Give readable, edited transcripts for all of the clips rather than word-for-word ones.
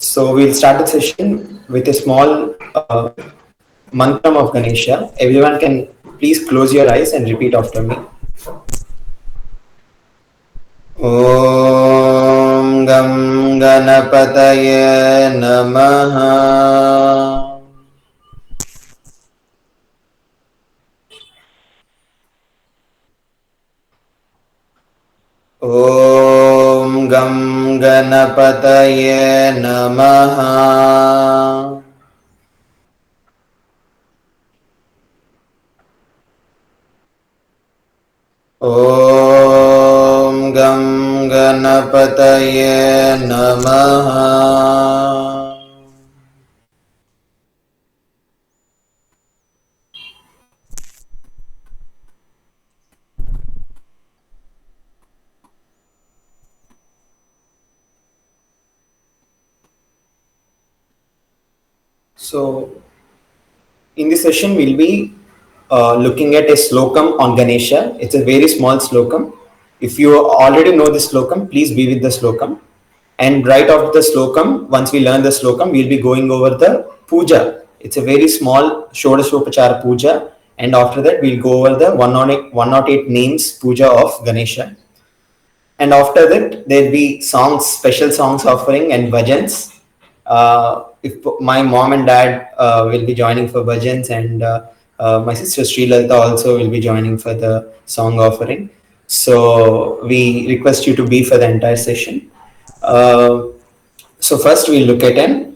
So we'll start the session with a small mantram of Ganesha. Everyone can please close your eyes and repeat after me. Om Gam Ganapataye Namaha. Om Gam Ganapataye Namaha. Om Gam Ganapataye Namaha. So, in this session, we'll be looking at a slokam on Ganesha. It's a very small slokam. If you already know this slokam, please be with the slokam. And right after the slokam, once we learn the slokam, we'll be going over the puja. It's a very small Shodashopachara puja. And after that, we'll go over the 108 names puja of Ganesha. And after that, there'll be songs, special songs offering and bhajans. If my mom and dad will be joining for bhajans, and my sister Sri Lalita also will be joining for the song offering. So we request you to be for the entire session. So first we'll look at an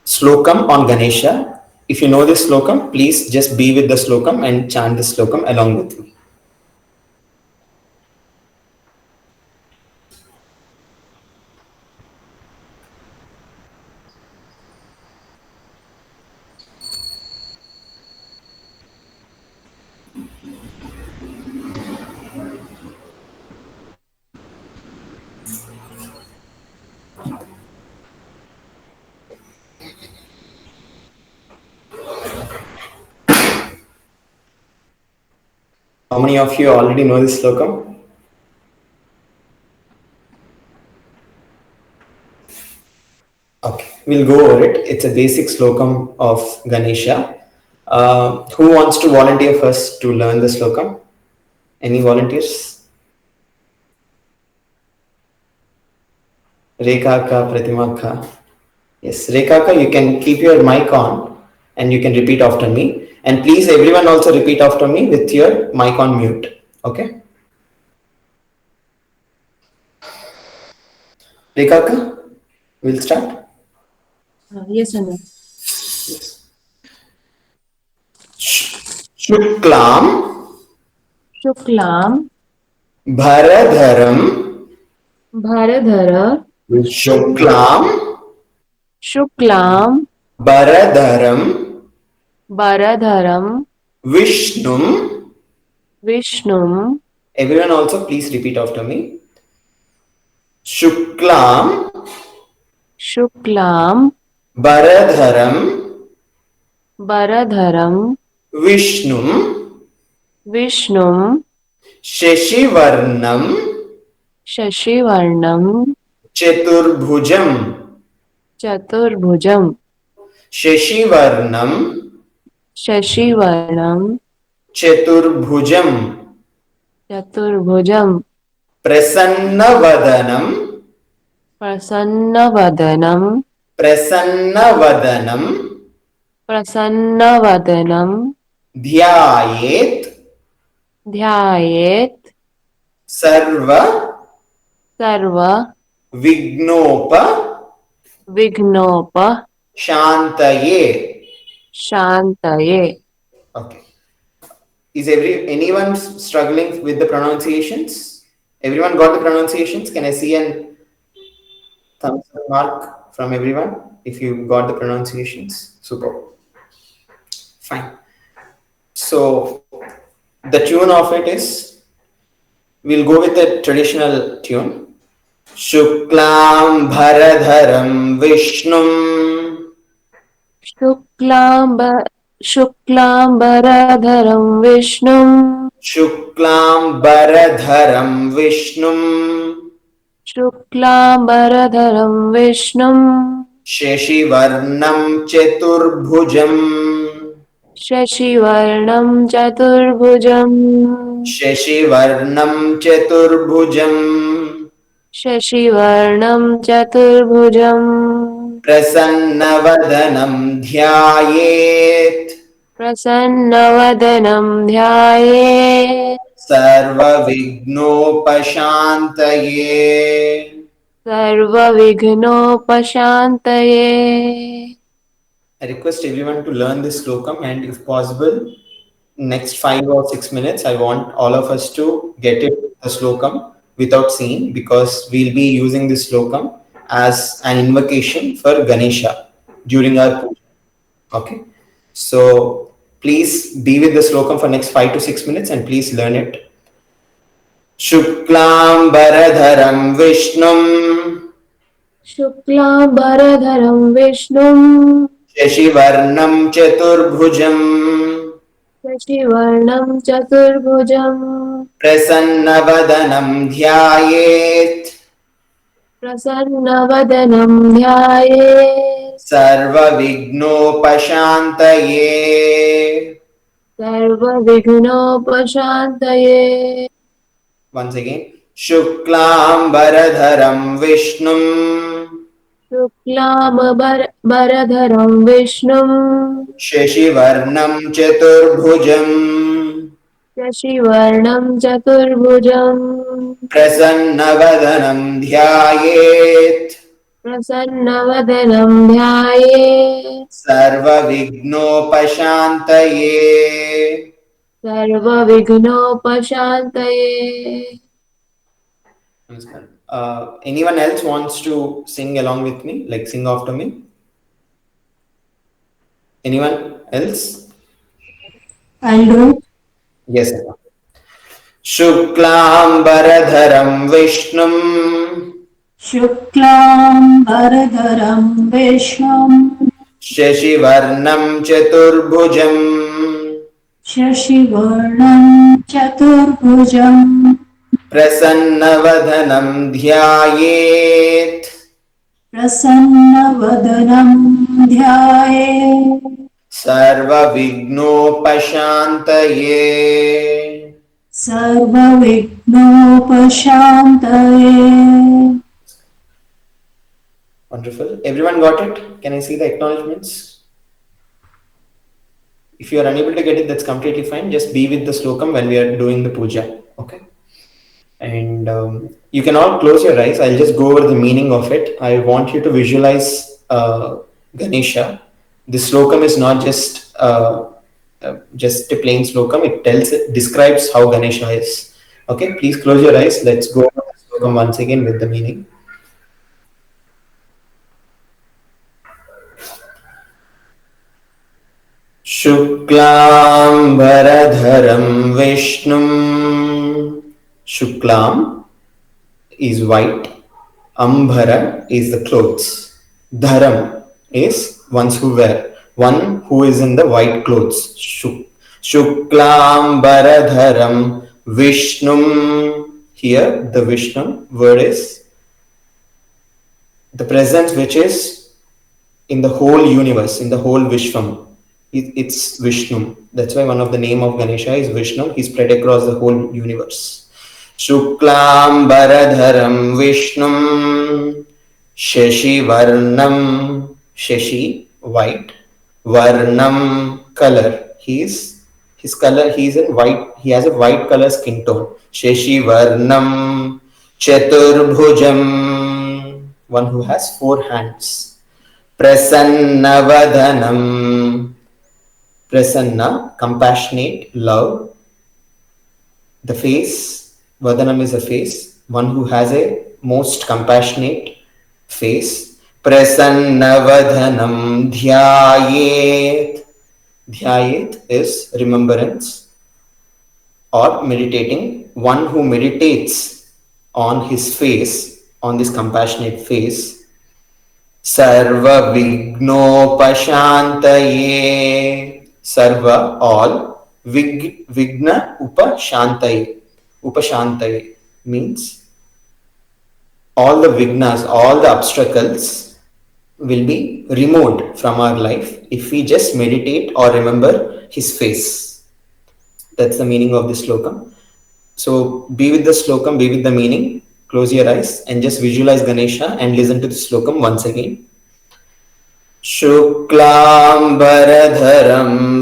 slokam on Ganesha. If you know this slokam, please just be with the slokam and chant the slokam along with me. How many of you already know this slokam? Okay, we'll go over it. It's a basic slokam of Ganesha. Who wants to volunteer first to learn the slokam? Any volunteers? Rekha ka, Pratima ka. Yes, Rekha ka, you can keep your mic on and you can repeat after me. And please, everyone also repeat after me with your mic on mute. Okay? Rekha ka, we'll start. Yes, Anna. Yes. Shuklam Shuklam Bharadharam Bharadhara Shuklam Shuklam Bharadharam Bharadharam Vishnum. Vishnum. Everyone also please repeat after me. Shuklam Shuklam Bharadharam Bharadharam Vishnum Vishnum Shashivarnam Shashivarnam Chaturbhujam. Chaturbhujam Shashivarnam Shashivarnam Chaturbhujam. Chaturbhujam Prasannavadanam Prasannavadanam Prasannavadanam Prasannavadanam Dhyayet Dhyayet Sarva Sarva Vignopa Vignopa Shantaye. Shantaye. Okay. Is anyone struggling with the pronunciations? Everyone got the pronunciations? Can I see an thumbs up mark from everyone if you got the pronunciations? Super. Fine. So the tune of it is, we'll go with the traditional tune. Shuklam Bharadharam Vishnum Shuklambaradharam Vishnum Shuklam Bharadharam Vishnum शुक्लाम्बरधरं विष्णुं शशिवर्णं चतुर्भुजम् शशिवर्णं चतुर्भुजम् शशिवर्णं चतुर्भुजम् शशिवर्णं चतुर्भुजम् प्रसन्नवदनं ध्यायेत् प्रसन्नवदनं ध्यायेत् सर्वविघ्नोपशान्तये सर्वविघ्नोपशान्तये. I request everyone to learn this slokam, and if possible, next 5 or 6 minutes, I want all of us to get it the slokam without seeing, because we'll be using this slokam as an invocation for Ganesha during our puja. Okay, so please be with the slokam for next 5 to 6 minutes and please learn it. Shuklam Vishnum शुक्लाम्बरधरं विष्णुं शशिवर्णं चतुर्भुजम् शशिवर्णं चतुर्भुजम् प्रसन्नवदनं ध्यायेत् प्रसन्नवदनं ध्यायेत् सर्वविघ्नोपशान्तये सर्वविघ्नोपशान्तये. Once again, शुक्लाम्बरधरं विष्णुं शुक्लाम्बरधरं विष्णुं शशिवर्णं चतुर्भुजम् शशिवर्णं चतुर्भुजम् प्रसन्नवदनं ध्यायेत् प्रसन्नवदनं ध्यायेत् सर्वविघ्नोपशान्तये सर्वविघ्नोपशान्तये. Anyone else wants to sing along with me, like sing after me? Anyone else? I'll do it. Yes. Shuklambaradharam Vishnum शुक्लाम्बरधरं विष्णुं शशिवर्णं चतुर्भुजम् शशिवर्णं चतुर्भुजम् प्रसन्नवदनं ध्यायेत् प्रसन्नवदनं ध्यायेत् सर्वविघ्नोपशान्तये सर्वविघ्नोपशान्तये. Wonderful. Everyone got it? Can I see the acknowledgements? If you are unable to get it, that's completely fine. Just be with the slokam when we are doing the puja. Okay. And you can all close your eyes. I'll just go over the meaning of it. I want you to visualize Ganesha. This slokam is not just a plain slokam. It describes how Ganesha is. Okay. Please close your eyes. Let's go over the slokam once again with the meaning. Shuklam Vishnum. Shuklam is white. Ambara is the clothes. Dharam is ones who wear. One who is in the white clothes. Shuklam Dharam Vishnum. Here the Vishnu word is the presence which is in the whole universe, in the whole Vishwam. It's Vishnu. That's why one of the name of Ganesha is Vishnu. He's spread across the whole universe. Shuklam Baradharam Vishnum Shashivarnam. Shashi, white. Varnam, color. He's in white. He has a white color skin tone. Shashivarnam Chaturbhujam, one who has 4 hands. Prasannavadhanam. Prasanna, compassionate, love. The face, Vadanam is a face, one who has a most compassionate face. Prasannavadhanam dhyayet. Dhyayet is remembrance or meditating. One who meditates on his face, on this compassionate face. Sarva vignopashantaye. Sarva, all. Vigna upashantaye. Upashantaye means all the vignas, all the obstacles will be removed from our life if we just meditate or remember his face. That's the meaning of this slokam. So be with the slokam, be with the meaning, close your eyes and just visualize Ganesha and listen to the slokam once again. Shuklam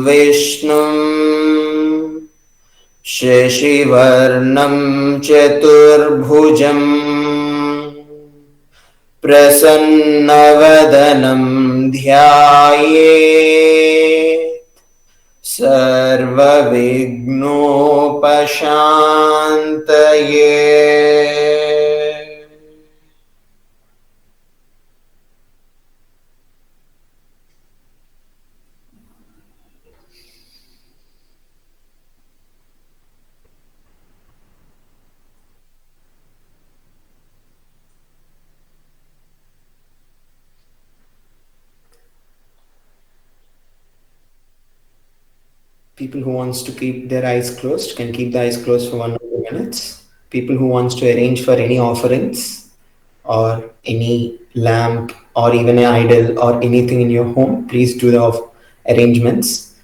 Vishnum Shashivarnam Chaturbhujam Prasannavadanam Dhyaye Sarvavignopasantaye. People who wants to keep their eyes closed can keep the eyes closed for 1 or 2 minutes. People who wants to arrange for any offerings or any lamp or even an idol or anything in your home, please do the arrangements.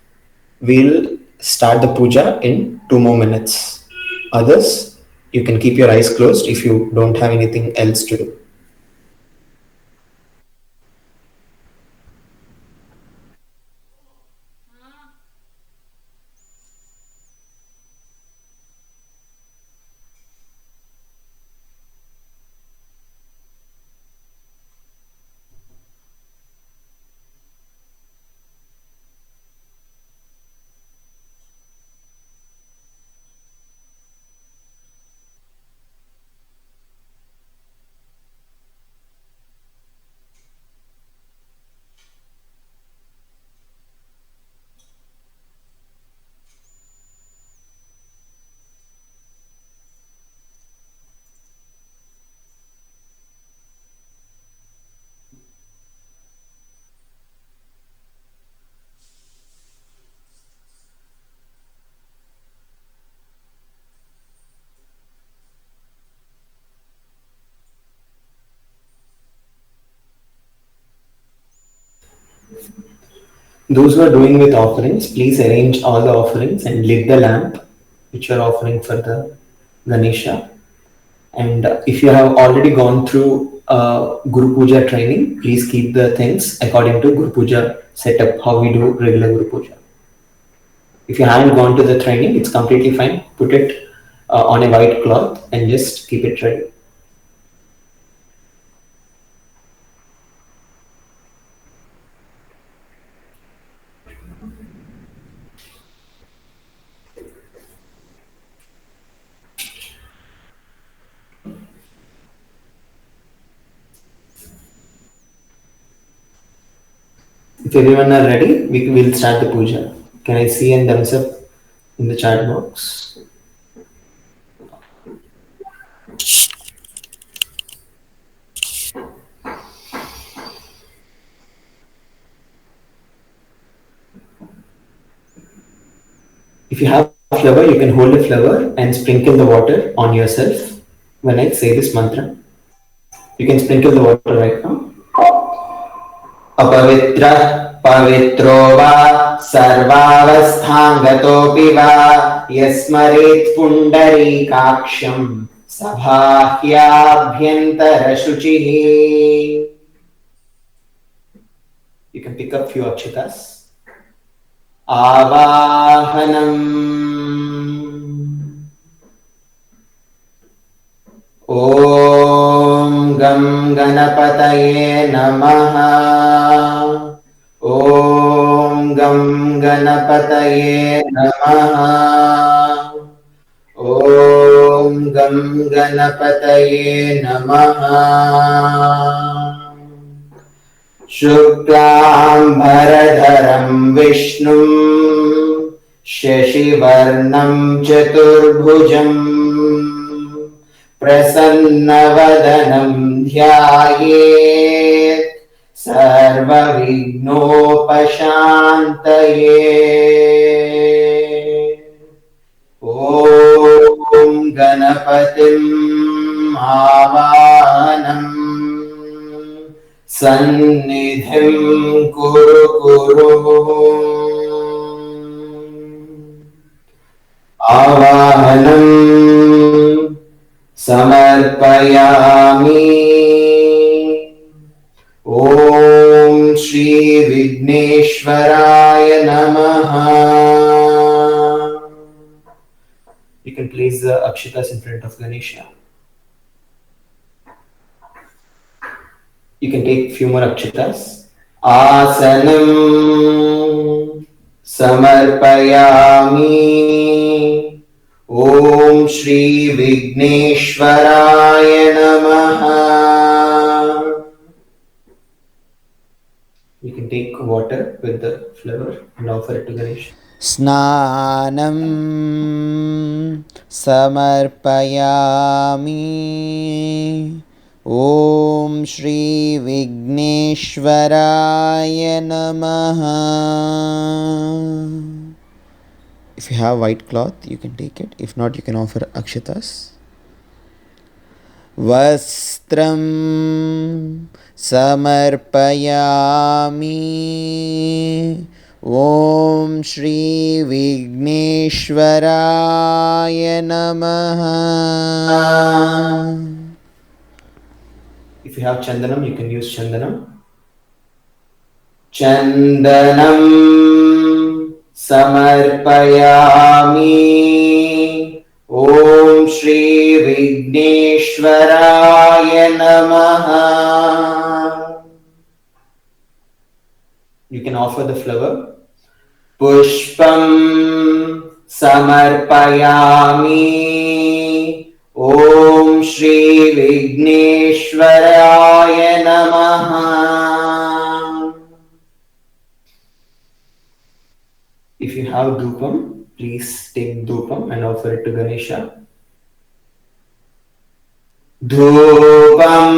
We'll start the puja in 2 more minutes. Others, you can keep your eyes closed if you don't have anything else to do. Those who are doing with offerings, please arrange all the offerings and lit the lamp which you are offering for the Ganesha. And if you have already gone through Guru Puja training, please keep the things according to Guru Puja setup, how we do regular Guru Puja. If you haven't gone to the training, it's completely fine. Put it on a white cloth and just keep it ready. If everyone are ready, we will start the puja. Can I see and thumbs up in the chat box? If you have a flower, you can hold a flower and sprinkle the water on yourself when I say this mantra. You can sprinkle the water right now. अपवित्र पवित्रो वा सर्वावस्थांगतोऽपि वा यस्मरेत् पुण्डरीकाक्षं सभाह्याभ्यन्तरशुचिः. You can pick up few akshatas. Avahanam. Om Gam Ganapataye Namaha. Om Gam Ganapataye Namaha. Om Gam Ganapataye Namaha. Shuklam Bharadharam Vishnum Shashivarnam Chaturbhujam Prasannavadanam Dhyayet Sarvavignopasantaye. Om Ganapatim आवाहनम् सन्निधिं कुरु कुरु आवाहनम् समर्पयामि ॐ श्री विघ्नेश्वराय नमः. You can place the akshatas in front of Ganesha. You can take few more akshatas. Asanam samarpayami. Om Shri Vigneshwaraya Namaha. You can take water with the flower and offer it to Ganesha. स्नानं समर्पयामि ॐ श्री विघ्नेश्वराय नमः. If you have white cloth, you can take it. If not, you can offer akshatas. वस्त्रं समर्पयामि ॐ श्री विघ्नेश्वराय नमः. If you have chandanam, you can use chandanam. Chandanam samarpayami Om Shri Vigneshwaraya Namaha. You can offer the flower. Pushpam samarpayami Om Shri Vigneshwaraya Namaha. If you have dhupam, please take dhupam and offer it to Ganesha. Dhupam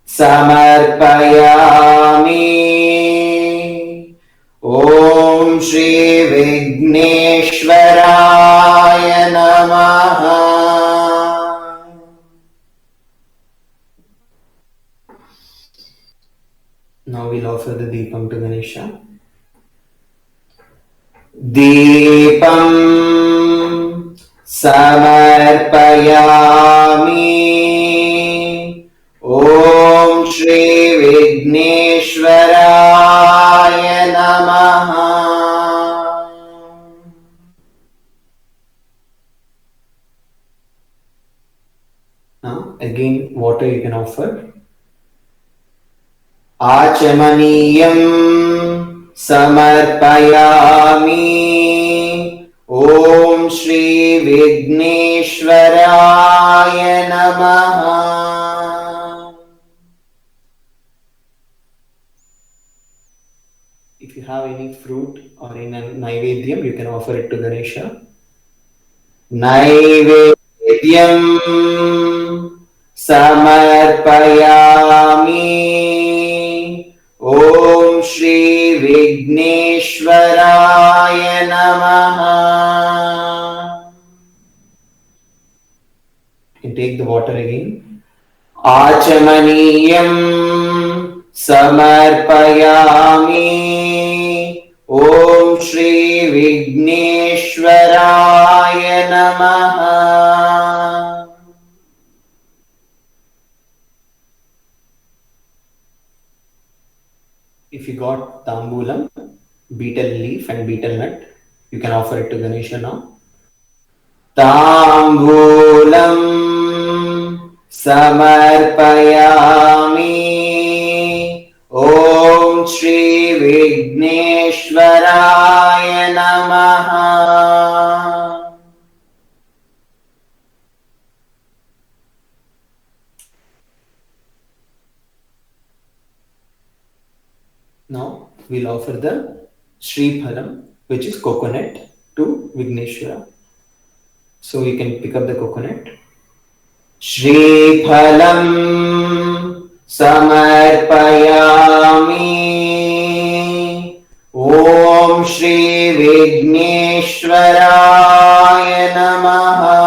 samarpayami Om Shri Vigneshwaraya Namaha. Now we'll offer the deepam to Ganesha. Deepam samarpayami Om Shri Vigneshwaraya Namaha. Now again water you can offer. Achamaniyam samarpayami Om Shri Vigneshwaraya Namaha. If you have any fruit or in a naivedyam, you can offer it to Ganesha. Naivedyam samarpayami Om Shri Vigneshwaraya Namaha. You can take the water again. Achamaniyam samarpayami Om Shri Vigneshwaraya Namaha. If you got tambulam, betel leaf and betel nut, you can offer it to Ganesha now. Tambulam samarpayami Om Shri Vigneshwaraya Namaha. Now we'll offer the Sri Phalam, which is coconut, to Vigneshwara. So you can pick up the coconut. Shri Phalam samarpayami Om Shri Vigneshwaraya Namaha.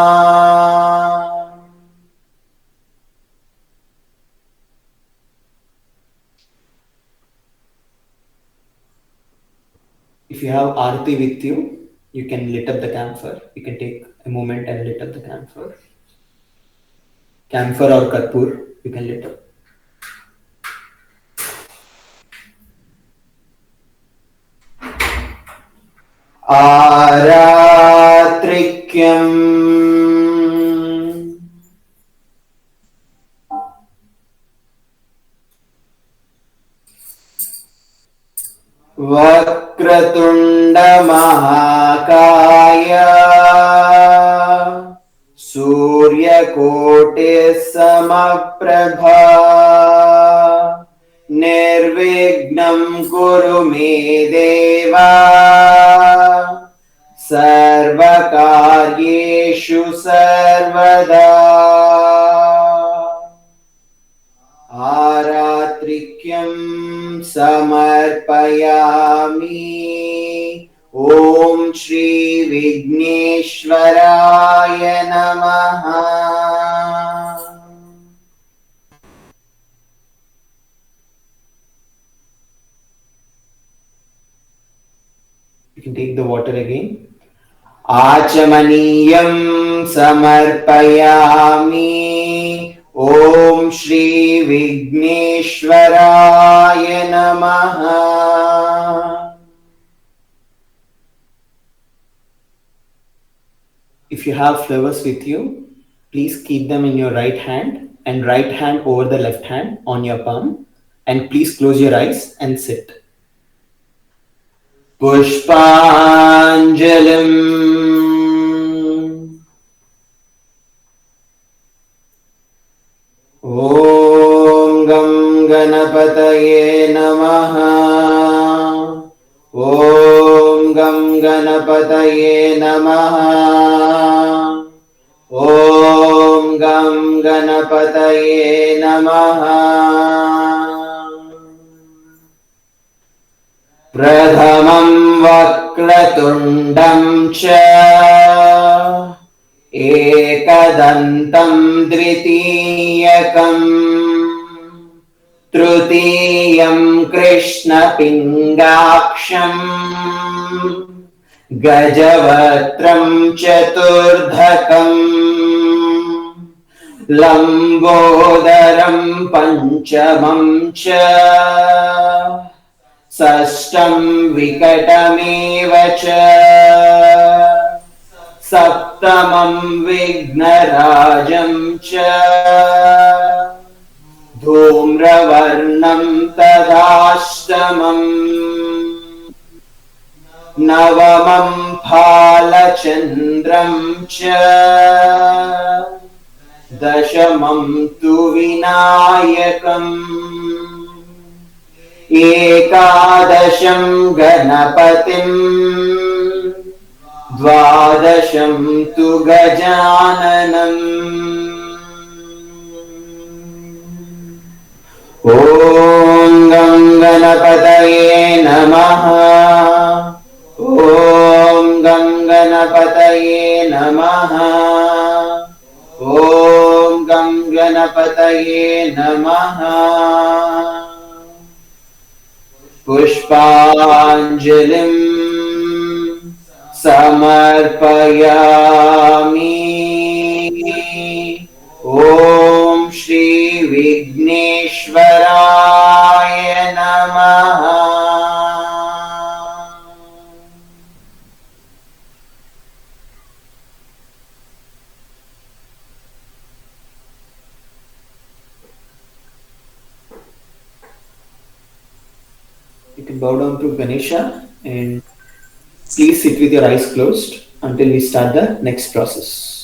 If you have Aarti with you, you can lit up the camphor. You can take a moment and lit up the camphor. Camphor or Karpur, you can lit up. Aratrikyam Vakratunda Mahakaya Surya Koti Samaprabha Nirvignam Kuru Me Deva Sarvakaryeshu Sarvada Aratrikyam Samarpayami Om Shri Vigneshwaraya Namaha. You can take the water again. Achamaniyam samarpayami Om Shri Vigneshwaraya Namaha. If you have flowers with you, please keep them in your right hand and right hand over the left hand on your palm, and please close your eyes and sit. Pushpanjalim. Om Gam Ganapataye Namaha. Om Gam Ganapataye Namaha. Om Gam Ganapataye Namaha. Pradhamam Vakratundam Cha Ekadantam Dritiyakam Trutiyam Krishna Pingaksham Gajavatram Chaturdhakam Lambodaram Panchamam Cha Sashtam Vikatameva Cha Saptamam Vignarajam Cha Dhumravarnam Tadashtamam Navamam Phalachandram Cha Dashamam Tu Vinayakam Ekadasham Ganapatim Dvadasham Tu Gajananam. Om Gam Ganapataye Namaha. Om Gam Ganapataye Namaha. Om Gam Ganapataye Namaha. Pushpanjalim Samarpayami Om Shri Vigneshwaraya Namaha. You can bow down to Ganesha and please sit with your eyes closed until we start the next process.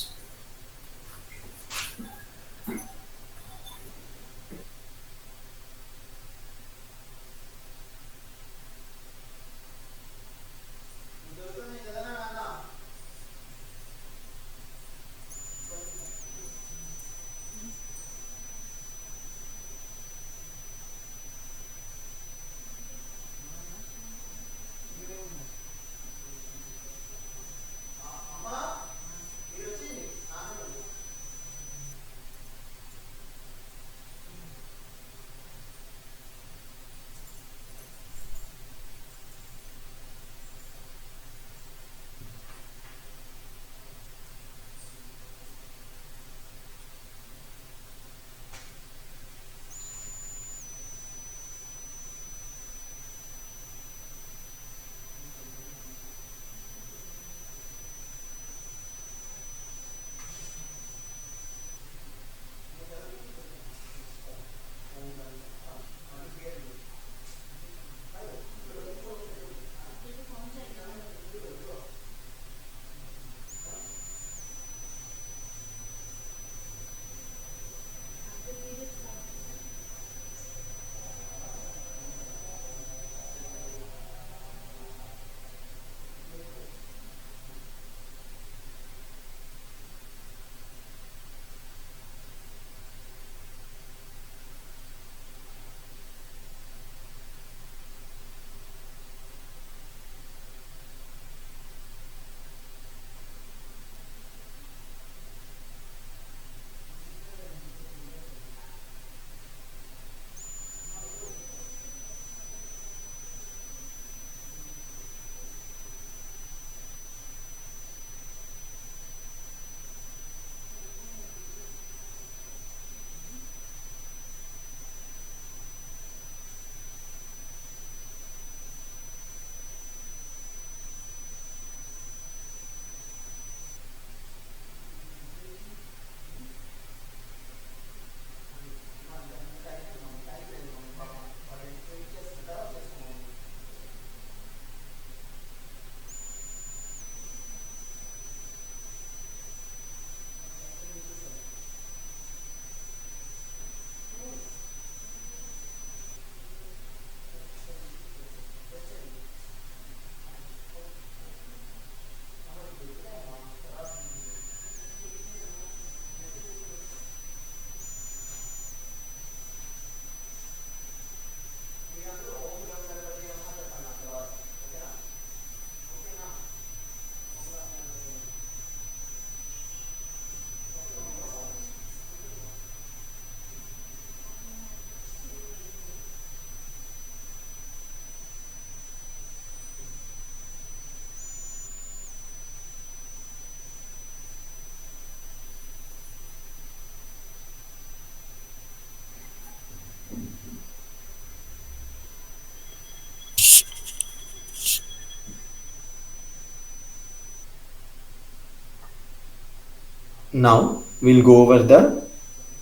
Now we'll go over the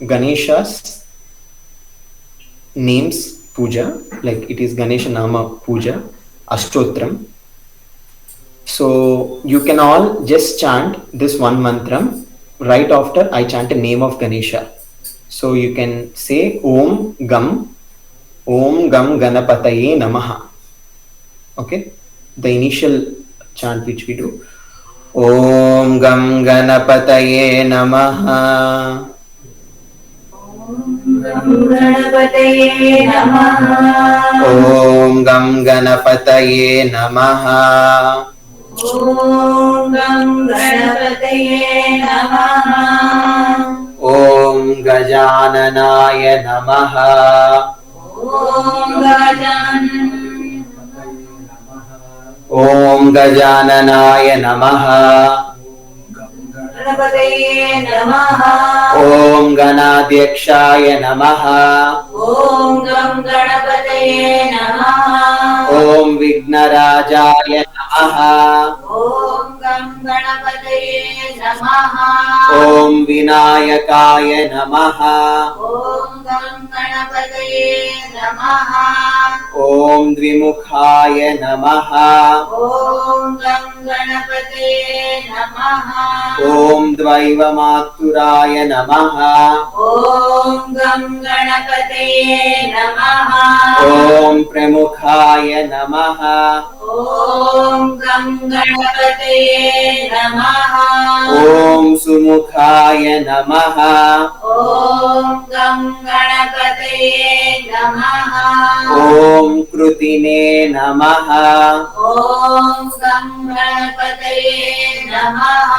Ganesha's names puja, like it is Ganesha Nama Puja, Ashtotram. So you can all just chant this one mantram right after I chant the name of Ganesha. So you can say Om Gam Ganapataye Namaha. Okay, the initial chant which we do. Om Gam Ganapataye Namaha. गणपतये नमः Om Gam Ganapataye Namaha. ॐ गं गणपतये नमः Om Gajananaya Namaha. ॐ Gajanan Om Gajananaya Namaha. गणपतये नमः Om Ganadhyakshaya Namaha. ॐ गं गणपतये नमः Om Vignarajaya Namaha. ॐ गं गणपतये नमः Om Vinayakaya Namaha. ॐ गं गणपतये नमः Om Dvimukhaya Namaha. ॐ गं गणपतये नमः Om Dvaivamaturaya Namaha. ॐ गं गणपतये नमः Om Pramukhaya Namaha. ॐ गं गणपतये नमः Om Sumukhaya Namaha. ॐ गं गणपतये नमः Om Krutine Namaha. ॐ गं गणपतये नमः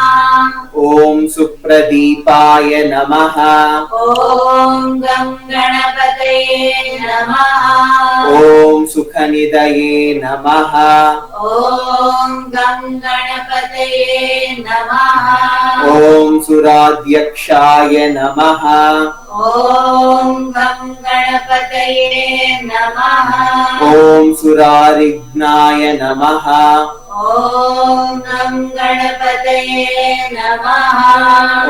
Om Supradipaya Namaha. ॐ गं गणपतये नमः Om Sukhanidaye Namaha. ॐ गं गणपतये नमः Om Suradhyakshaya Namaha. ॐ गं गणपतये नमः Om Surarignaya Namaha. ॐ गं गणपतये नमः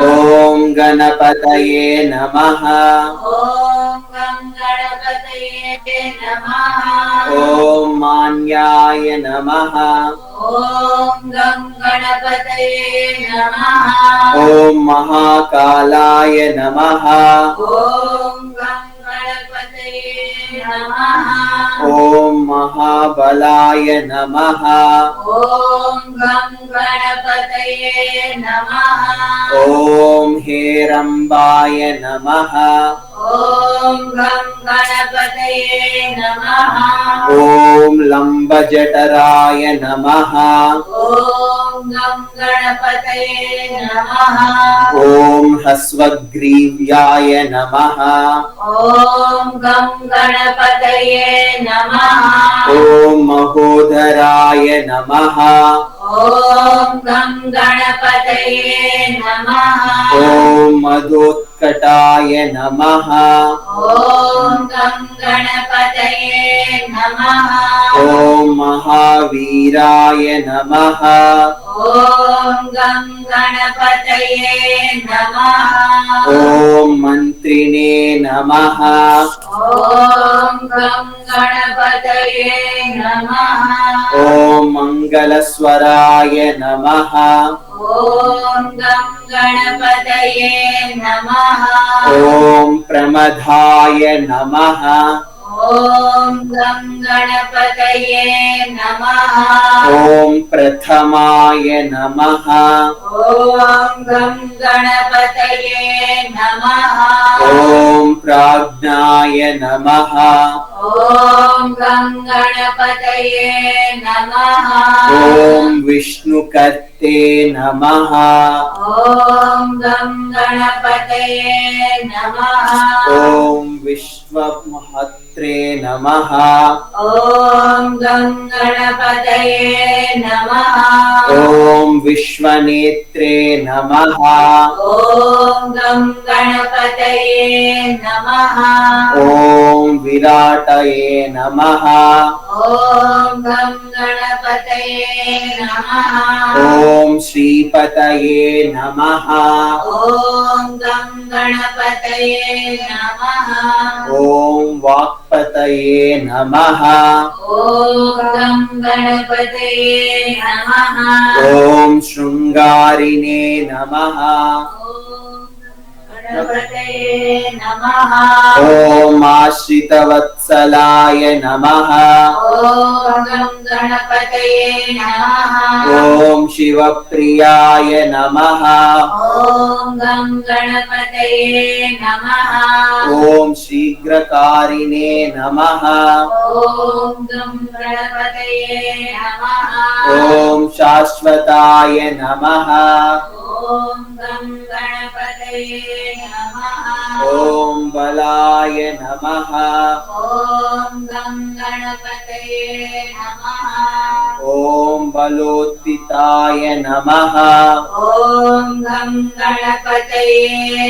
Om Ganapataye Namaha. ॐ गं गणपतये नमः Om Manyaya Namaha. ॐ गं गणपतये नमः Om Mahakalaya Namaha. ॐ गं गणपतये नमः Om Mahabalaya Namaha. ॐ गं गणपतये नमः Om Herambaya Namaha. ॐ गं गणपतये नमः Om Lambajataraya Namaha. ॐ गं गणपतये नमः Om Hasvagrivyaya Namaha. ॐ गं गणपतये नमः Om Mahodharaya Namaha. ॐ गं गणपतये नमः Om Madhotkataya Namaha. ॐ गं गणपतये नमः Om Mahaviraya Namaha. ॐ गं गणपतये नमः Om Mantrine Namaha. ॐ गं गणपतये नमः Om Mangalaswaraya Namaha. ॐ गं गणपतये नमः Om Pramadhaya Namaha. ॐ गं गणपतये नमः Om Prathamaya Namaha. ॐ गं गणपतये नमः Om Pragnaya Namaha. ॐ गं गणपतये नमः Om Vishnukarte Namaha. ॐ गं गणपतये नमः Om Vishwamahat नेत्रे नमः। ॐ गं गणपतये नमः। ॐ विश्वनेत्रे नमः। ॐ गं गणपतये नमः। ॐ विराटये नमः। ॐ गं गणपतये नमः। ॐ श्रीपतये नमः। ॐ गं गणपतये नमः। ॐ वाक्पतये नमः। ॐ गं गणपतये नमः। ॐ शृङ्गारिणे नमः। गणपतये नमः। ॐ आश्रितवत्सलाय नमः। ॐ गं गणपतये नमः। ॐ शिवप्रियाय नमः। ॐ गं गणपतये नमः। ॐ शीघ्रकारिणे नमः। ॐ गं गणपतये नमः। ॐ शाश्वताय नमः। ॐ गं गणपतये नमः। ॐ बलाय नमः। ॐ गं गणपतये नमः। ॐ बलोत्थिताय नमः। ॐ गं गणपतये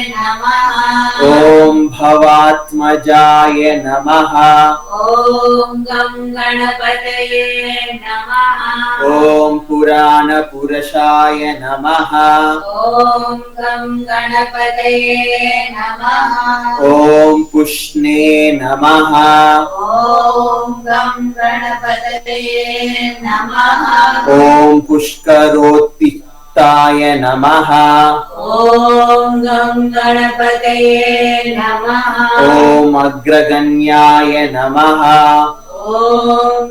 नमः। ॐ भवात्मजाय नमः। ॐ गं गणपतये नमः। ॐ पुराणपुरुषाय नमः। ॐ गं गणपतये नमः। ॐ पुष्णे नमः। ॐ गं गणपतये नमः। ॐ पुष्करोत्थिताय नमः। ॐ गं गणपतये नमः। ॐ अग्रगण्याय नमः। ॐ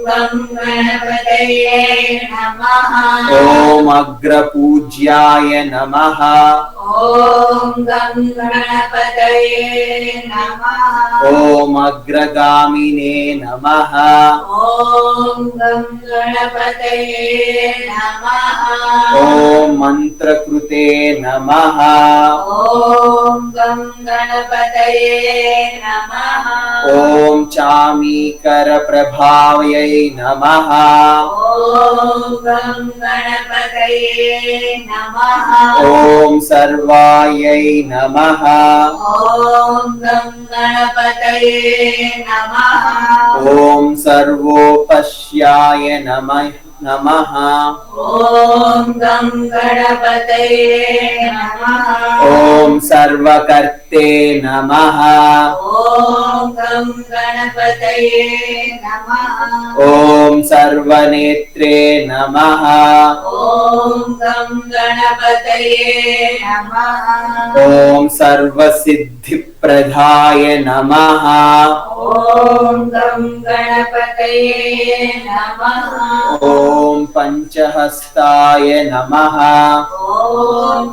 गं गणपतये नमः। ॐ अग्रपूज्याय नमः। ॐ गं गणपतये नमः। ॐ अग्रगामिने नमः। ॐ गं गणपतये नमः। ॐ मन्त्रकृते नमः। ॐ गं गणपतये नमः। ॐ चामीकरप्रभावयै नमः। ॐ गं गणपतये नमः। ॐ सर्वायै नमः। ॐ गं गणपतये नमः। ॐ सर्वोपश्याय नमः। ॐ गं गणपतये नमः। ॐ सर्वकर्ते नमः। ॐ गं गणपतये नमः। ॐ सर्वनेत्रे नमः। ॐ गं गणपतये नमः। ॐ सर्वसिद्धिप्रदाय नमः। ॐ गं गणपतये नमः। ॐ पञ्चहस्ताय नमः। ॐ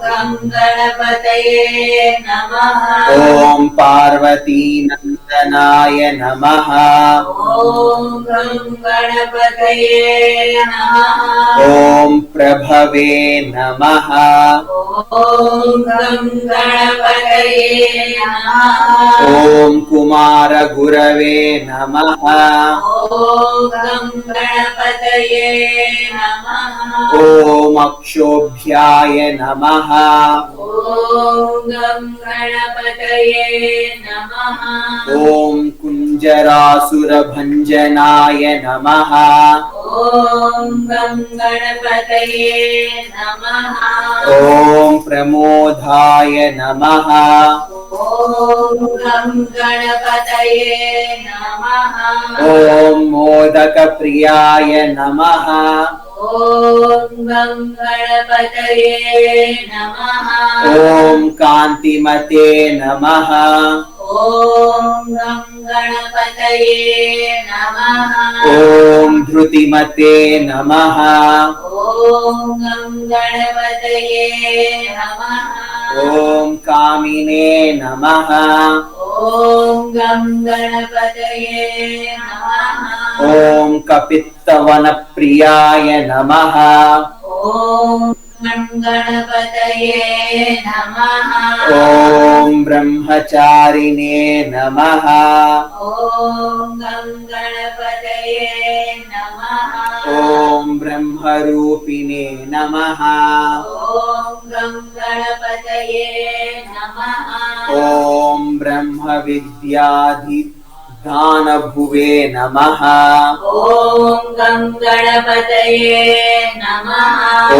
गं गणपतये नमः। ॐ पार्वतीनन्दनाय नमः। ॐ गं गणपतये नमः। ॐ प्रभवे नमः। ॐ गं गणपतये नमः। ॐ कुमारगुरवे नमः। ॐ गं गणपतये नमः। ॐ अक्षोभ्याय नमः। ॐ गं गणपतये नमः। ॐ कुञ्जरासुरभञ्जनाय नमः। ॐ गं गणपतये नमः। ॐ प्रमोदाय नमः। ॐ गं गणपतये नमः। ॐ मोदकप्रियाय नमः। ॐ गं गणपतये नमः। ॐ कान्तिमते नमः। ॐ गं गणपतये नमः। ॐ धृतिमते नमः। ॐ गं गणपतये नमः। ॐ कामिने नमः। ॐ गं गणपतये नमः। ॐ कपित्तवनप्रियाय नमः। ॐ गं गणपतये नमः ॐ ब्रह्मचारिणे नमः ॐ गं गणपतये नमः ॐ ब्रह्मरूपिणे नमः ॐ गं गणपतये नमः ॐ ब्रह्मविद्याधिदानभुवे नमः ॐ गं गणपतये नमः ॐ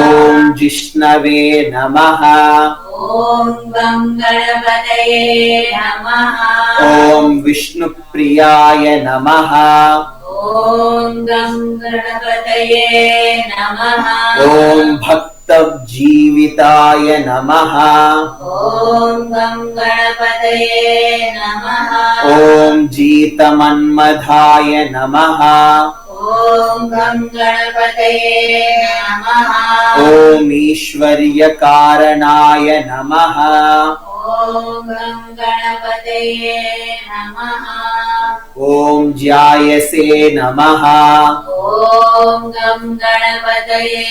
जिष्णवे नमः ॐ गं गणपतये नमः ॐ विष्णुप्रियाय नमः ॐ गं गणपतये नमः ॐ भक्तजीविताय नमः ॐ गं गणपतये नमः ॐ जीतमन्मधाय नमः ॐ गं गणपतये नमः ॐ ईश्वर्यकारणाय नमः ॐ गं गणपतये नमः ॐ ज्यायसे नमः ॐ गं गणपतये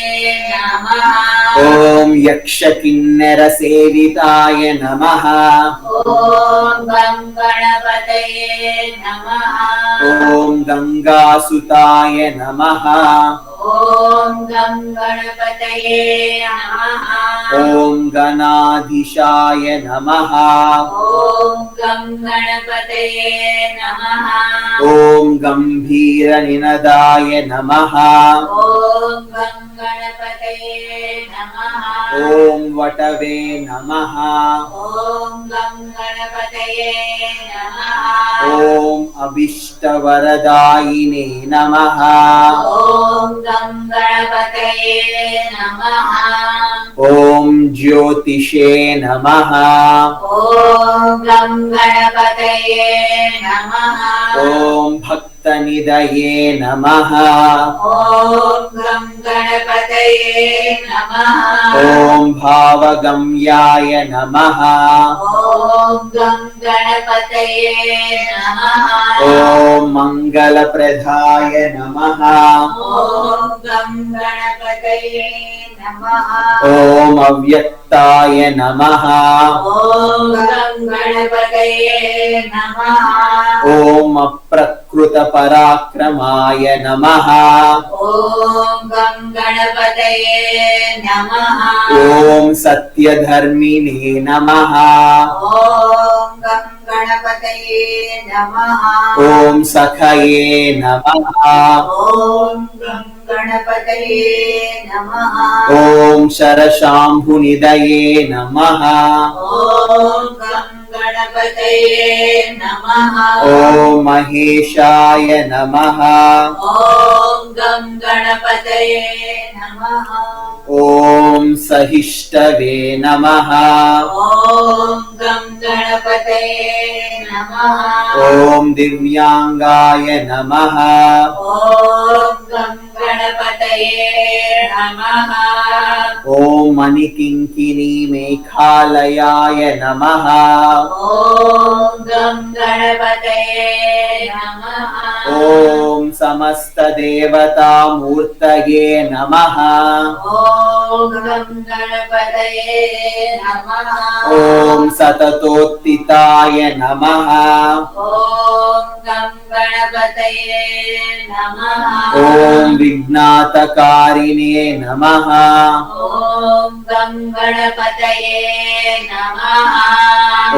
नमः ॐ यक्षकिन्नरसेविताय नमः ॐ गं गणपतये नमः ॐ गङ्गासुताय नमः ॐ गं गणपतये नमः ॐ गणाधीशाय नमः ॐ गं गणपतये नमः ॐ गम्भीरनिनदाय नमः ॐ गं गणपतये नमः ॐ वटवे नमः ॐ गं गणपतये नमः ॐ अभीष्टवरदायिने नमः ॐ गं गणपतये नमः ॐ ज्योतिषे नमः ॐ गं गणपतये नमः ॐ भक्तनिधये नमः ॐ गं गणपतये नमः ॐ भावगम्याय नमः ॐ गं गणपतये नमः ॐ मङ्गलप्रदाय नमः ॐ गं गणपतये नमः ॐ अव्यक्ताय नमः ॐ गं गणपतये नमः ॐ अप्रकृतपराक्रमाय नमः ॐ गं गणपतये नमः ॐ सत्यधर्मिणे नमः ॐ गं गणपतये नमः ॐ सखये नमः ॐ गं गणपतये नमः ॐ शरशाम्भुनिधये नमः ॐ गं गणपतये नमः ॐ महेशाय नमः ॐ गं गणपतये नमः ॐ सहिष्टवे नमः ॐ गं गणपतये नमः ॐ दिव्याङ्गाय नमः ॐ गं गणपतये नमः ॐ मणिकिङ्किनी मेघालयाय नमः ॐ गं गणपतये नमः ॐ समस्तदेवतामूर्तये नमः ॐ गं गणपतये नमः ॐ सततोत्थिताय नमः ॐ गं गणपतये नमः ॐ विघ्नातकारिणे नमः ॐ गं गणपतये नमः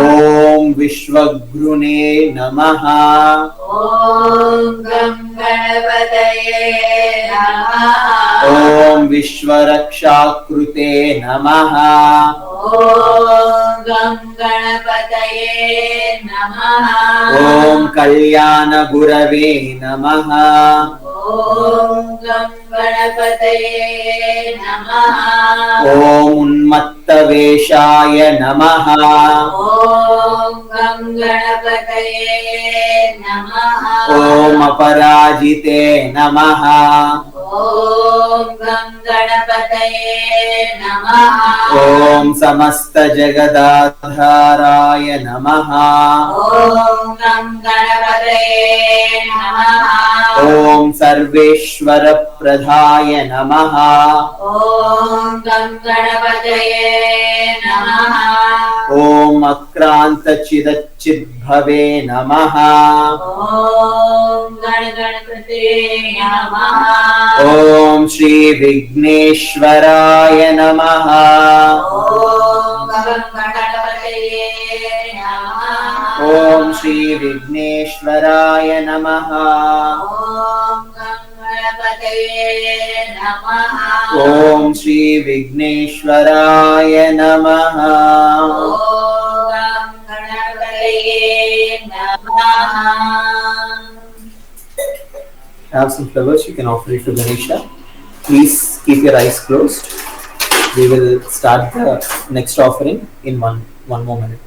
ॐ विश्वगुरुणे नमः ॐ गं गणपतये नमः ॐ विश्वरक्षाकृते नमः ॐ गं गणपतये नमः ॐ कल्याणगुरवे नमः ॐ गं गणपतये नमः ॐ उन्मत्तवेषाय नमः ॐ गं गणपतये नमः ॐ अपराजिते नमः ॐ गं गणपतये नमः ॐ समस्तजगदाधाराय नमः ॐ गं गणपतये नमः ॐ सर्वेश्वरप्रदाय नमः। ॐ गं गणपतये नमः। ॐ अक्रान्तचिदच्चिद्भवे नमः। ॐ गणपते नमः। ॐ श्रीविघ्नेश्वराय नमः। ॐ गणपतये नमः। ॐ श्रीविघ्नेश्वराय नमः। ॐ गणपतये नमः। ॐ श्रीविघ्नेश्वराय नमः। ॐ गणपतये नमः. Have some flowers, you can offer it to Ganesha. Please keep your eyes closed. We will start the next offering in one more minute.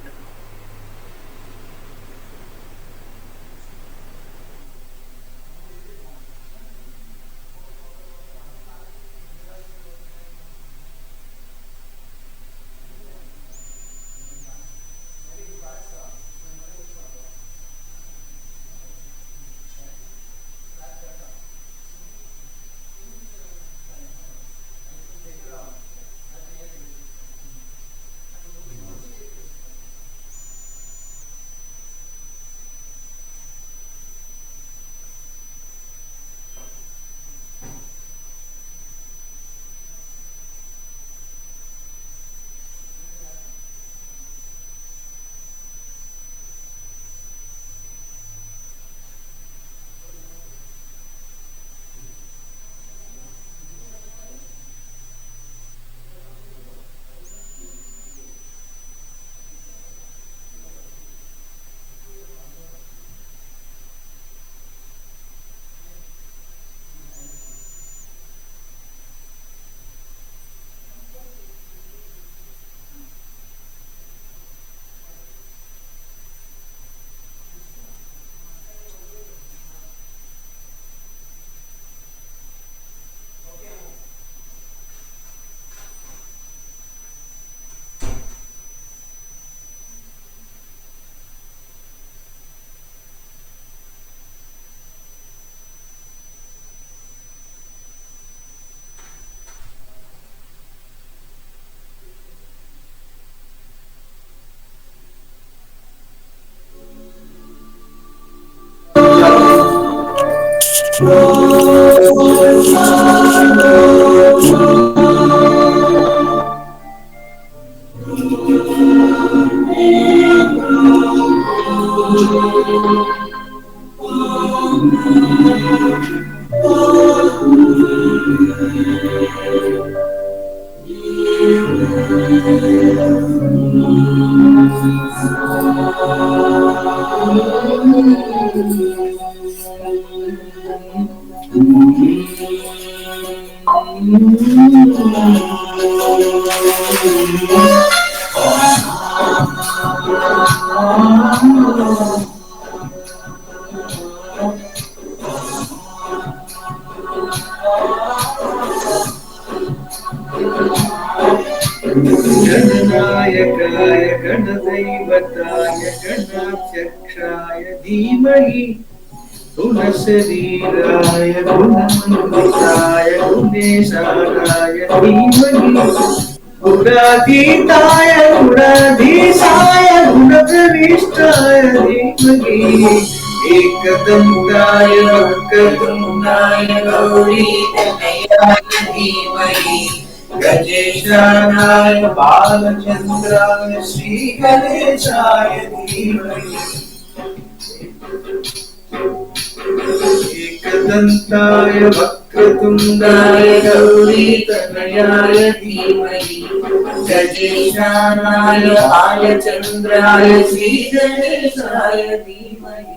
गणनायकाय गणदैवताय गणाध्यक्षाय धीमहि गुणशरीराय गुणमण्डिताय गुणेशाय धीमहि गुणातीताय गुणाधीशाय गुणप्रविष्टाय धीमहि एकदन्ताय वक्रतुण्डाय गौरीतनयाय धीमहि गजेशानाय बालचन्द्राय श्रीगणेशाय धीमहि एकदन्ताय वक्रतुण्डाय गौरीतनयाय धीमहि गजेशानाय बालचन्द्राय श्रीगणेशाय धीमहि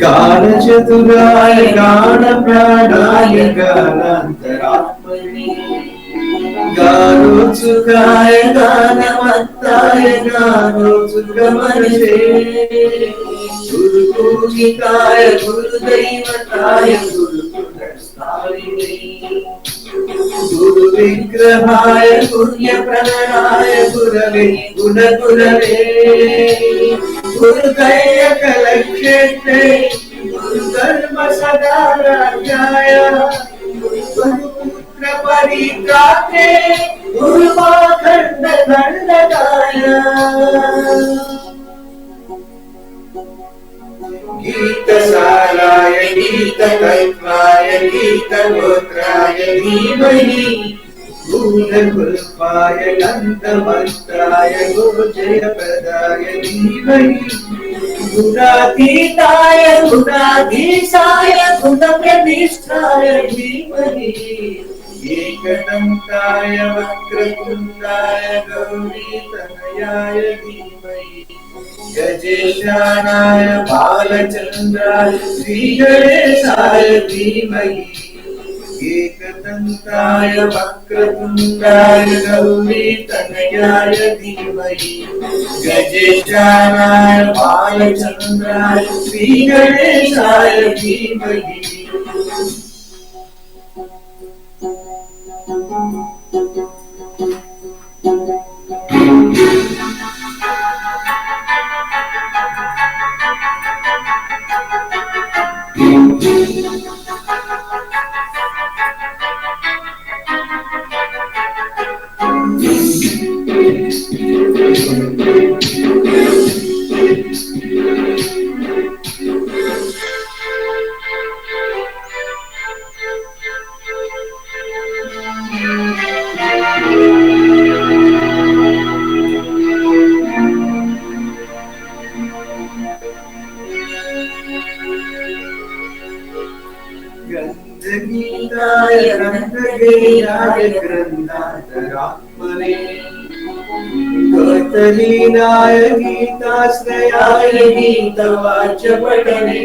गानचतुराय गानप्राणाय गानान्तरात्मने गानोत्सुकाय गानमत्ताय गानोत्सुकमनसे गुरुपूजिताय गुरुदैवताय गुरुपुरस्तारिणे गुरुविग्रहाय पुण्यप्रणनाय गुरवे गुणगुरवे गुरुदैवकलक्षेत्रे गुरुधर्मसदाराध्याय गुरुपुत्र परित्रात्रे गुरुपाखण्डदण्डकाय गीतसाराय गीततत्त्वाय गीतगोत्राय धीमहि गूढकुल्पाय गन्धमन्त्राय गुरुजयप्रदाय धीमहि गुणातीताय गुणाधीशाय गुणप्रविष्टाय धीमहि एकदन्ताय वक्रतुण्डाय गौरीतनयाय धीमहि गजेशानाय बालचन्द्राय श्रीगणेशाय धीमहि एकदन्ताय वक्रतुण्डाय गौरीतनयाय धीमहि गजेशानाय बालचन्द्राय श्रीगणेशाय धीमहि गन्धगीताय गन्धगेयाय ग्रन्थान्तरात्मने गतलीनाय गीताश्रयाय गीतवाच्यपठने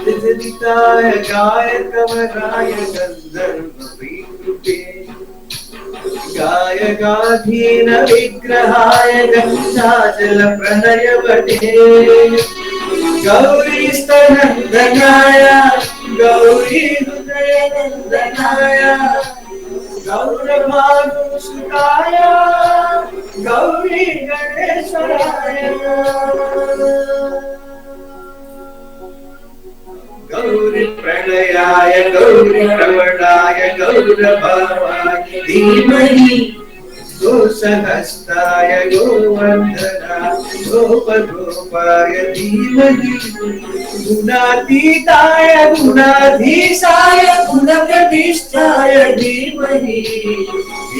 विजदिताय गायकवराय गन्धर्ववीकृते गायकाधीन विग्रहाय गङ्गाजलप्रणयवटे गौरीस्तनन्दनाय गौरी हृदयनन्दनाय गौरभानुसुताय गौरी गणेश्वराय गौरी प्रणयाय गौरी प्रवणाय गौरभावाय धीमहि गोसहस्ताय गोवर्धनाय गोपगोपाय धीमहि गुणातीताय गुणाधीशाय गुणप्रविष्टाय धीमहि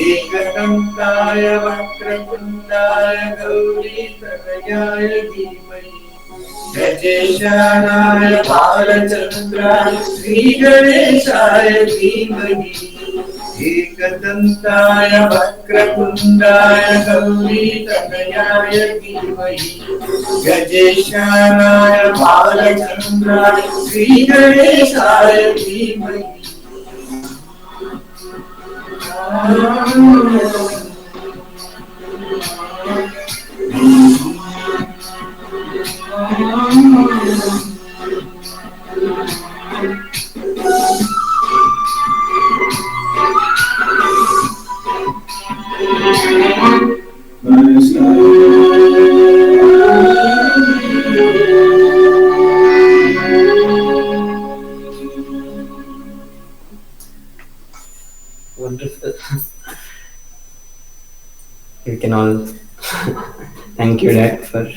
एकदन्ताय वक्रतुण्डाय गौरीतनयाय धीमहि गजेशानाय बालचन्द्राय श्रीगणेशाय धीमहि एकदन्ताय वक्रतुण्डाय गौरीतनयाय धीमहि गजेशानाय बालचन्द्राय श्रीगणेशाय धीमहि Wonderful. You can all thank you, Dad, for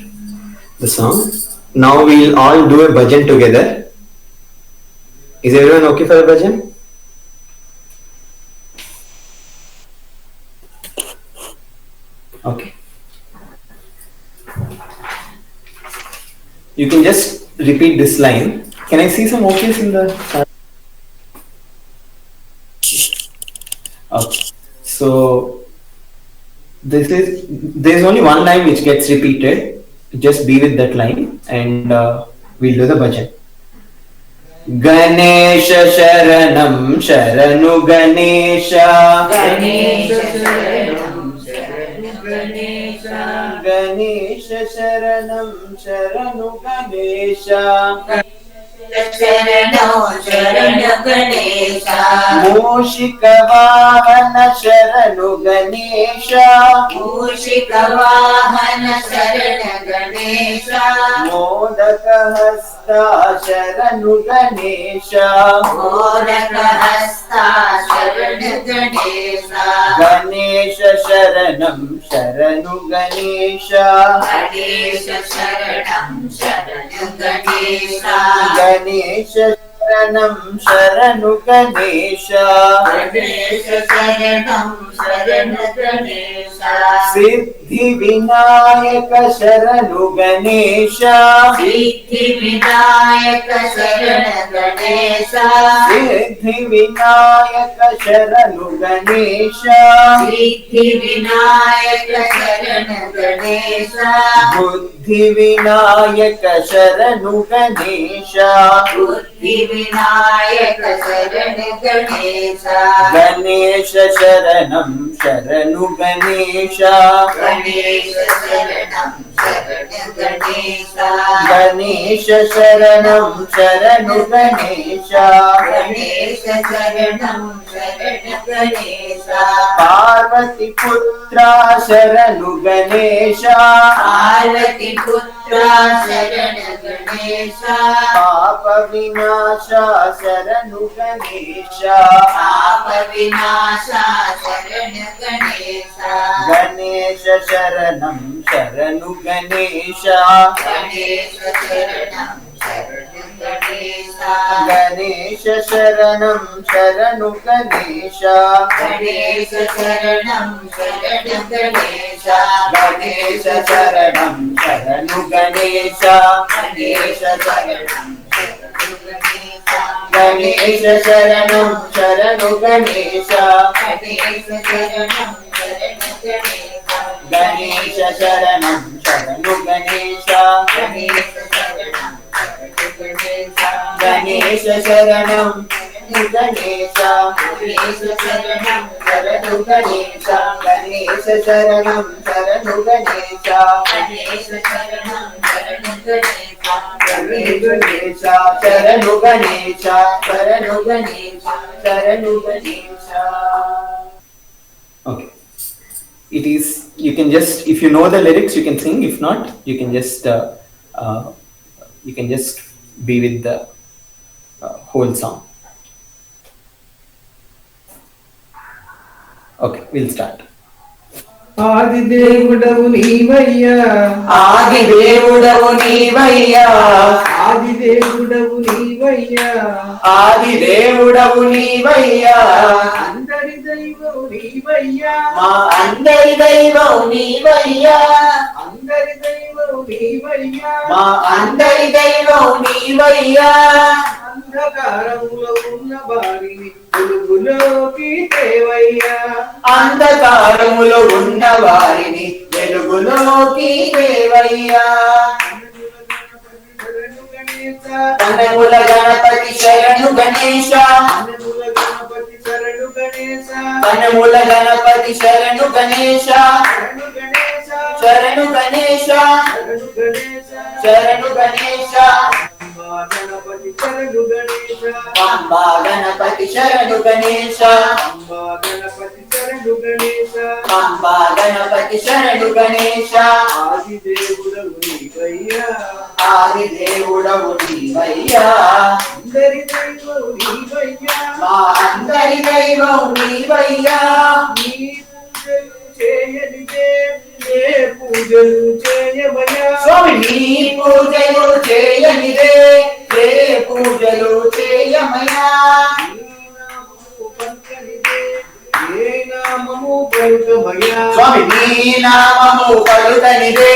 the song. Now we'll all do a bhajan together. Is everyone okay for the bhajan? Okay. You can just repeat this line. Can I see some okays in the chat? Okay. So there's only one line which gets repeated. Just be with that line, and We'll do the bhajan. Ganesha Sharanam Sharanu Ganesha. Ganesha Sharanam Sharanu Ganesha. Ganesha Sharanam Sharanu Ganesha. Sharano Sharana Ganesha. Moshika Vahana Sharanu Ganesha. Mushika Vahana Sharana Ganesha. Modaka Hasta Sharanu Ganesha. Modaka Hasta Sharana Ganesha. Ganesha Sharanam Sharanu Ganesha. Ganesha Sharanam Sharana Ganesha. Ganesha Sharanam Sharanu Ganesha. Ganesha Sharanam Sharana Ganesha. Siddhi Vinayaka Sharanu Ganesha. Siddhi Vinayaka Sharana Ganesha. Siddhi Vinayaka Sharanu Ganesha. Siddhi Vinayaka Sharana Ganesha. Buddhi Vinayaka Sharanu Ganesha. Buddhi Vinayaka Sharana Ganesha. Ganesha Sharanam Sharanu Ganesha. Ganesha Sharanam Sharana Ganesha. Ganesha Sharanam Sharanu Ganesha. Ganesha Sharanam Sharana Ganesha. Parvati Putra Sharanu Ganesha. Parvati Putra Sharana Ganesha. Papa Vinasha Sharanu Ganesha. Papa Vinasha Sharana Ganesha. Ganesha Sharanam Sharanu Ganesha. Ganesha Sharanam Sharana Ganesha. Ganesha Sharanam Sharanu Ganesha. Ganesha Sharanam Sharana Ganesha. Ganesha Sharanam Sharanu Ganesha. Ganesha Sharanam Ganesha Sharanam Sharanu Ganesha. Ganesha Sharanam Sharana Ganesha. Ganesha Sharanam Sharanu Ganesha. Ganesha Sharanam Sharana Ganesha. Ganesha Sharanam Ganesha. Ganesha Sharanam Sharanu Ganesha. Ganesha Sharanam Sharanu Ganesha. Ganesha Sharanam Sharana Ganesha. Sharanu Ganesha. Sharanu Ganesha. Sharanu Ganesha. Sharanu Ganesha. Okay. It is, you can just, if you know the lyrics, you can sing. If not, you can just be with the whole song. Okay, we'll start. ఆదిదేవుడవు నీవయ్యా. ఆదిదేవుడవు నీవయ్యా. ఆదిదేవుడవు నీవయ్యా. ఆదిదేవుడవు నీవయ్యా. అందరి దైవం నీవయ్యా. మా అందరి దైవం నీవయ్యా. అందరి దైవం నీవయ్యా. మా అందరి దైవం నీవయ్యా. అంధకారములో ఉన్న వారిని వెలుగులోకి తేవయ్యా. అంధకారములో ఉన్న వారిని వెలుగులోకి తేవయ్యా. కనముల గణపతి శరణు గణేశ. కనముల గణపతి శరణు గణేశ. కనముల గణపతి శరణు గణేశ. శరణు గణేశ. శరణు గణేశ. శరణు గణేశ. శరణు గణేశ. అంబా గణపతి శరణు గణేశ. అంబా గణపతి శరణు గణేశ. అంబా గణపతి శరణు గణేశ. అంబా గణపతి శరణు గణేశ. ఆదిదేవుడవు నీవయ్యా. ఆదిదేవుడవు నీవయ్యా. అందరి దైవం నీవయ్యా. మా అందరి దైవం నీవయ్యా. నీ పూజలు చేయనిదే ఏ పూజలు చేయమయ్యా. స్వామి నీ పూజలు చేయనిదే ఏ పూజలు చేయమయ్యా. ఏ నామము పలుకమయ్యా. స్వామి నీ నామము పలుకనిదే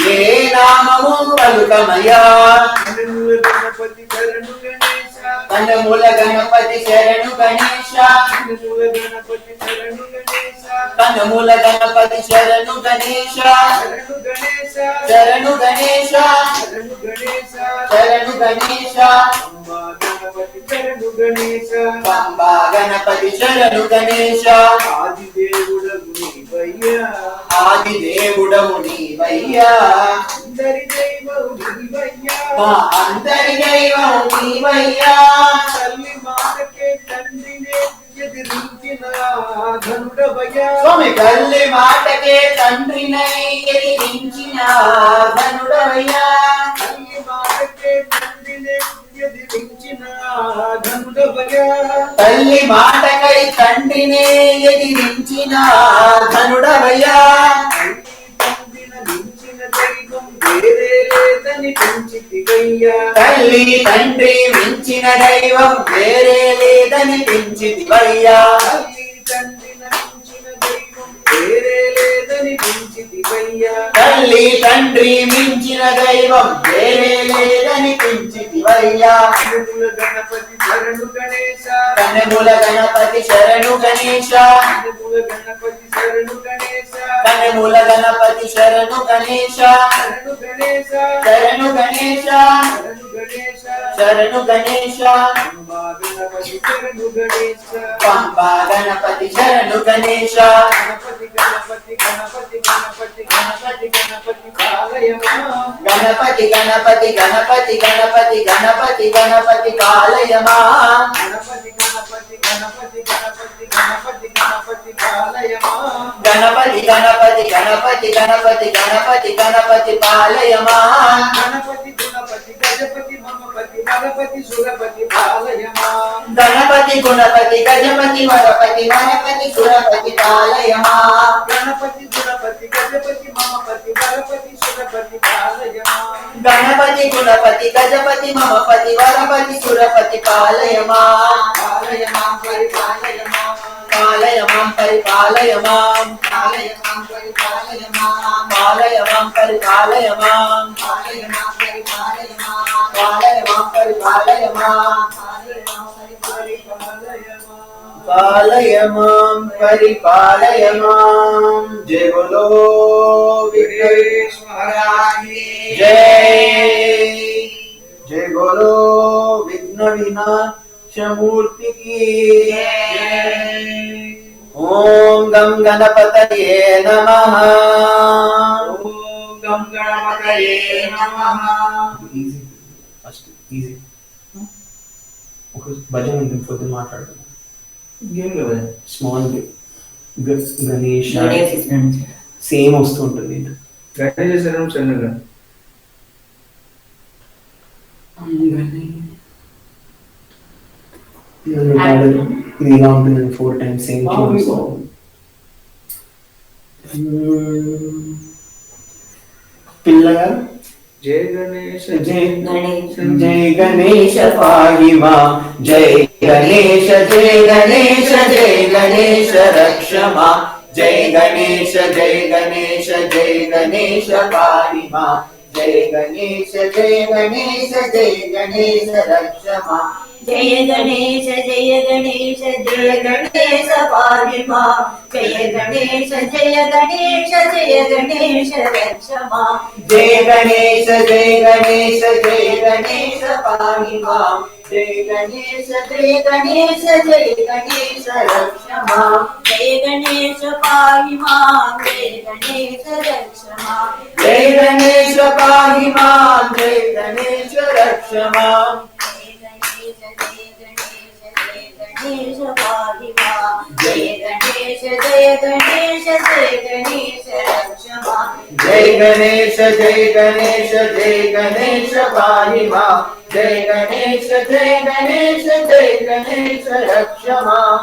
ఏ నామము పలుకమయ్యా. కనముల గణపతి శరణు గణేశ. కనముల గణపతి శరణు గణేశ. కనముల గణపతి శరణు గణేశ. కనముల గణపతి శరణు గణేశ. శరణు గణేశ. శరణు గణేశ. శరణు గణేశ శరణు గణేశ పంబా గణపతి శరణు గణేశ పంబా గణపతి శరణు గణేశ ఆదిదేవుడగు నీవయ్యా ఆదిదేవుడవు నీవయ్యా అందరి దైవము నీవయ్యా మా అందరి దైవం నీవయ్యా తల్లి మాటకే తండ్రినే ఎదిరించిన ధనుడవయ్యా స్వామి తల్లి మాటకే తండ్రినై ఎదిరించిన ధనుడవయ్యా తల్లి మాటకే తండ్రినే ఎదిరించిన ధనుడవయ్యా తల్లి మాటకై తండ్రినే ఎదిరించిన ధనుడవయ్యా తండ్రిన మించిన దైవం వేరే లేదని పెంచితివయ్యా తల్లి తండ్రి మించిన దైవం వేరే లేదని పెంచితివయ్యా తల్లి తండ్రిన మించిన దైవం వేరే లేదని పెంచితివయ్యా తల్లి తండ్రి మించిన దైవం వేరే లేదని పెంచితివయ్యా కనుముల గణపతి శరణు గణేశ కనుముల గణపతి శరణు గణేశ కనుముల గణపతి శరణు గణేశ కనుముల గణపతి శరణు గణేశ శరణు గణేశ శరణు గణేశ శరణు గణేశ శరణు గణేశ పంబా గణపతి శరణు గణేశ పంబా గణపతి శరణు గణేశ గణపతి గణపతి గణపతి గణపతి గణపతి గణపతి పాలయమా గణపతి గణపతి గణపతి గణపతి గణపతి గణపతి కాలయమా గణపతి గణపతి గణపతి గణపతి గణపతి గణపతి పాలయమా గణపతి గణపతి గణపతి గణపతి గణపతి గణపతి పాలయమా గణపతి గుణపతి గజపతి మమపతి వరపతి సురపతి పాలయమా గణపతి గుణపతి గజపతి వరపతి వనపతి సురపతి పాలయమా గణపతి గుణపతి గజపతి మమపతి వరపతి సురపతి పాలయమా గణపతి గుణపతి గజపతి మమపతి వరపతి సురపతి పాలయమా పాలయమా పరిపాలయమా పాలయమాం పరిపాలయమాం పాలయమా పరిపాలయమా పాలయమాం పరిపాలయమాం పాలయమా పరిపాలయమా పాలయమాం పరిపాలయమాం పరిపాలయమా పాలయమాం పరిపాలయమాం జయ బోలో విఘ్నేశ్ మహారాజ్ की జై జయ బోలో విఘ్న వినాశమూర్తి की ఓం గం గణపతయే నమః ఓం గం గణపతయే నమః ఈజీ ఫస్ట్ ఈజీ ఒక భజన ఉంటుంది పొద్దున మాట్లాడుతున్నాం ఇంకేం కదా స్మాల్ గణేష్ సేమ్ వస్తుంటుంది గణేశ శరణం శరణుగా ఇది ఇలా ఉంటుంది 4 times సేమ్ పిల్లగా జయ గణేశ జై జై గణేశ పాహి మా జై గణేశ జై గణేశ జై గణేశ రక్ష మా జై గణేశ జై గణేశ జై గణేశ పాహి మా జై గణేశ జై గణేశ జై గణేశ రక్ష మా జయ గణేశ జయ గణేశ జయ గణేశ పాహి మాం జయ గణేశ జయ గణేశ జయ గణేశ రక్ష మాం జయ గణేశ జయ గణేశ జయ గణేశ పాహి మాం జయ గణేశ జయ గణేశ జయ గణేశ రక్ష మాం జయ గణేశ పాహి మాం జయ గణేశ రక్ష మాం జయ గణేశ పాహి మాం జయ గణేశ రక్ష మాం గణేశ పాహి మాం జయ గణేశ జయ గణేశ జయ గణేశ రక్ష మాం జయ గణేశ జయ గణేశ జయ గణేశ పాహి మాం జయ గణేశ జయ గణేశ జయ గణేశ రక్ష మాం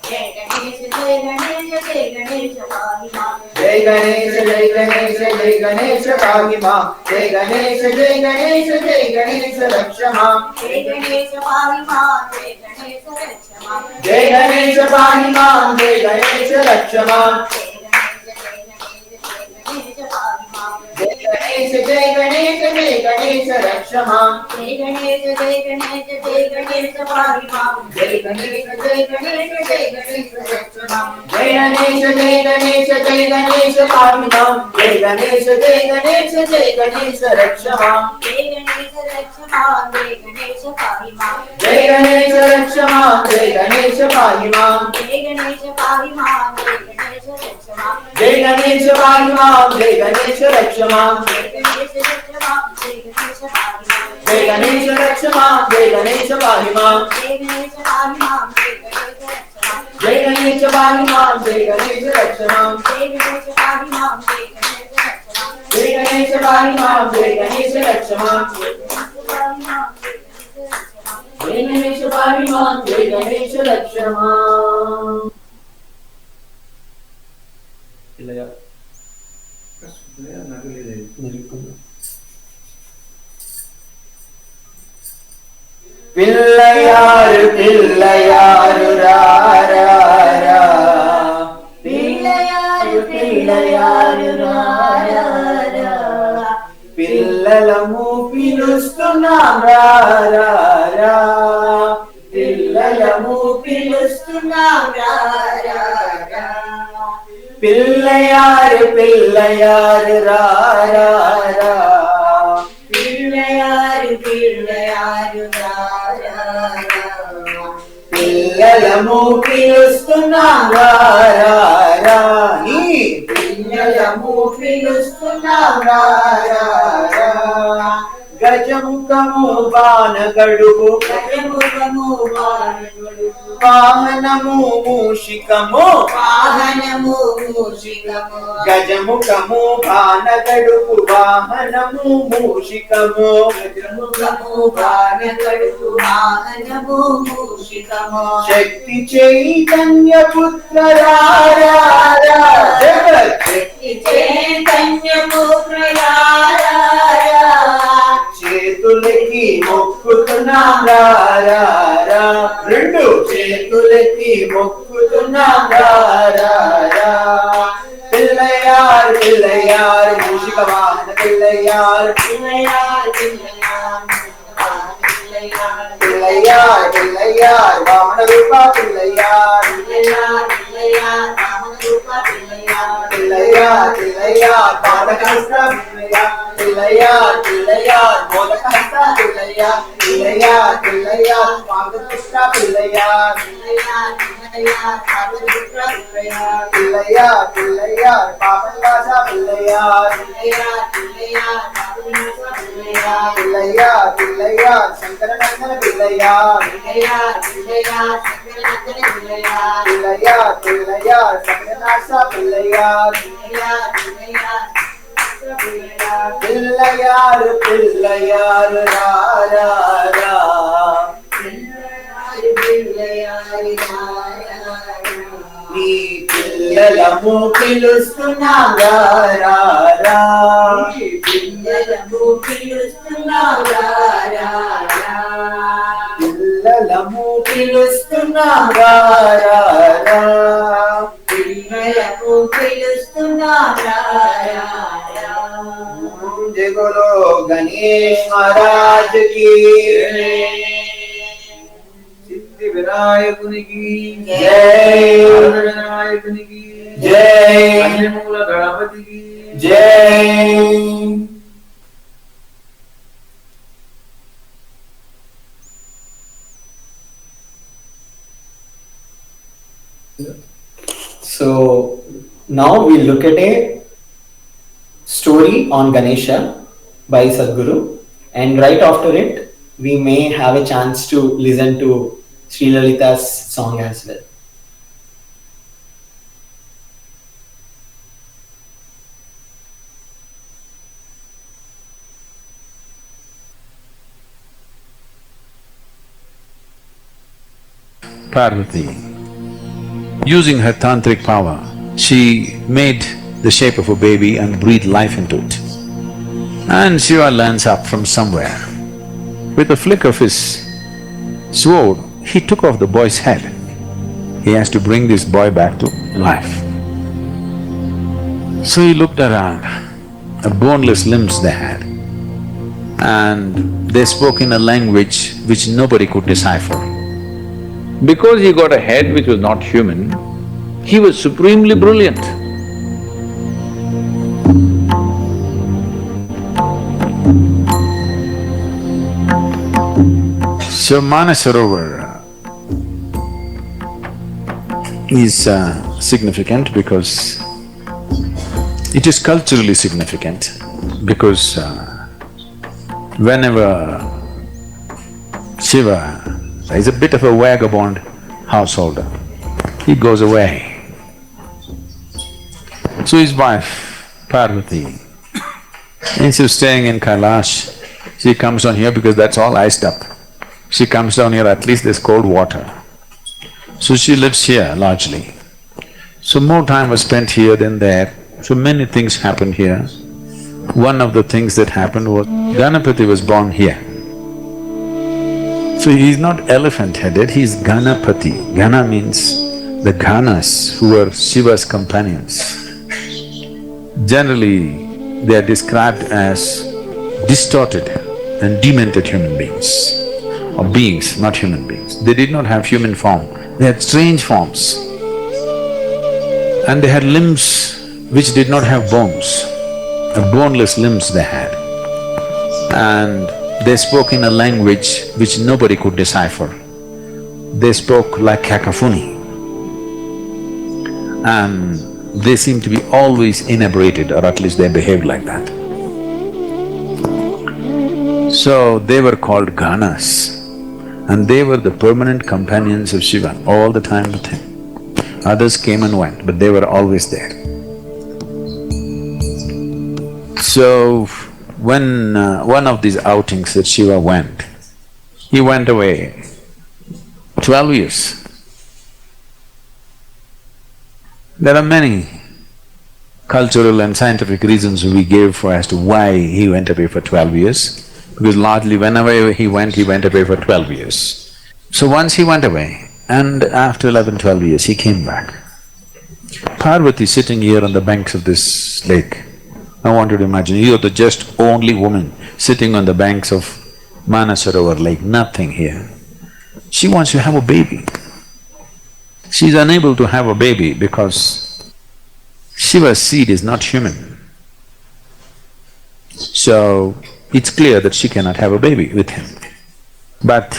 జయ గణేశ జయ గణేశ జయ గణేశ పాహి మాం జయ గణేశ జయ గణేశ జయ గణేశ పాహి మాం జయ గణేశ జయ గణేశ జయ గణేశ రక్ష మాం జయ గణేశ పాహి మాం జయ గణేశ రక్ష మాం జయ గణేశ పాహి మాం జయ గణేశ రక్ష మాం జయ గణేశ జయ గణేశ జయ గణేశ పాహి మాం జయ గణేశ गणेश जय गणेश रक्ष मां जय गणेश जय गणेश जय गणेश पाहि मां जय गणेश रक्ष मां जय गणेश पाहि मां जय गणेश रक्ष मां जय गणेश रक्ष मां जय गणेश पाहि मां जय गणेश रक्ष मां जय गणेश पाहि मां जय गणेश पाहि मां जय गणेश रक्ष मां जय गणेश पाहि मां जय गणेश रक्ष मां जय गणेश रक्ष मां जय गणेश पाहि मां जय गणेश रक्ष मां जय गणेश पाहि मां जय गणेश पाहि मां जय गणेश रक्ष मां जय गणेश पाहि मां जय गणेश रक्ष मां जय गणेश पाहि मां जय गणेश रक्ष मां जय गणेश पाहि मां जय गणेश रक्ष मां ఇల్లయ్య నగలేదు పిల్లయారు పిల్లయారు రా రా రా పిల్లయారు పిల్లయారు రా రా రా పిల్లలము పిలుస్తున్నాం రా రా రా పిల్లలము పిలుస్తున్నాం రా రా రా పిల్లయారు పిల్లయారు రా రా రా పిల్లయారు పిల్లయారు రా రా రా పిల్లలము పిలుస్తున్నాం రా రా రా ఈ పిల్లలము పిలుస్తున్నాం రా రా రా గజముఖము బాణగడుగు గజముఖము వానరుడు వాహనము మూషికము వాహనము మూషికము గజముఖము బాణగడుగు వాహనము మూషికము గజముఖము వానరుడు వాహనము మూషికము శక్తి చైతన్య పుత్ర రా రా రా జగత్ శక్తి చైతన్యము ప్రయారా చేతులకి మొక్కుతున్నాం రా రా రా రెండు చేతులకి మొక్కుతున్నాం రా రా రా పిల్లయారు పిల్లయారు మూషిక వాహన పిల్లయారు పిల్లయారు పిల్లయారు పిల్లయారు వామన రూప పిల్లయారు పిల్లయారు రామరూప పిల్లయారు పిల్లయారు పిల్లయారు పాదకస్త పిల్లయారు పిల్లయారు మోదకస్త పిల్లయారు పిల్లయారు పాదకస్త పిల్లయారు పిల్లయారు పాపనాశ పిల్లయారు పిల్లయారు శంకరనందన పిల్లయారు పిల్లయారు శంకరనాశ పిల్లయారు పిల్లయారు పిల్లయారు రా రా రా నీ పిల్లలము పిలుస్తున్నాం రా రా రా పిల్లలము పిలుస్తున్నాం రా రా రా పిల్లలము పిలుస్తున్నాం రా రా రా పిల్లలకు పిలుస్తున్నాం రా రా రా జయ బోలో గణేష్ మహారాజ్ కి సిద్ధి వినాయకునికి జై వినాయకునికి జై అన్నమూల గణపతికి జై So now we'll look at a story on Ganesha by Sadhguru, and right after it we may have a chance to listen to Sri Lalita's song as well. Parvati, using her tantric power, she made the shape of a baby and breathed life into it. And Shiva lands up from somewhere. With a flick of his sword, he took off the boy's head. He has to bring this boy back to life. So he looked around. boneless limbs they had. And they spoke in a language which nobody could decipher. Because he got a head which was not human, he was supremely brilliant. So Manasarovar is significant because it is culturally significant because whenever Shiva is a bit of a vagabond householder, he goes away. So his wife, Parvati, instead of staying in Kailash, she comes down here because that's all iced up. She comes down here, at least there's cold water. So she lives here largely. So more time was spent here than there, so many things happened here. One of the things that happened was Ganapati was born here. So he's not elephant-headed, he's Ganapati. Gana means the Ganas who were Shiva's companions. Generally, they are described as distorted and demented human beings, or beings, not human beings. They did not have human form, they had strange forms. And they had limbs which did not have bones, boneless limbs they had. And they spoke in a language which nobody could decipher. They spoke like cacophony. And they seemed to be always inebriated, or at least they behaved like that. So they were called Ganas, and they were the permanent companions of Shiva all the time with him. Others came and went, but they were always there. So when one of these outings that Shiva went, he went away 12 years. There are many cultural and scientific reasons we gave for as to why he went away for 12 years. Because largely whenever he went away for 12 years. So once he went away, and after 11, 12 years, he came back. Parvati sitting here on the banks of this lake. I want you to imagine, you're the just only woman sitting on the banks of Manasarovar lake, nothing here. She wants to have a baby. She's unable to have a baby because Shiva's seed is not human. So, it's clear that she cannot have a baby with him. But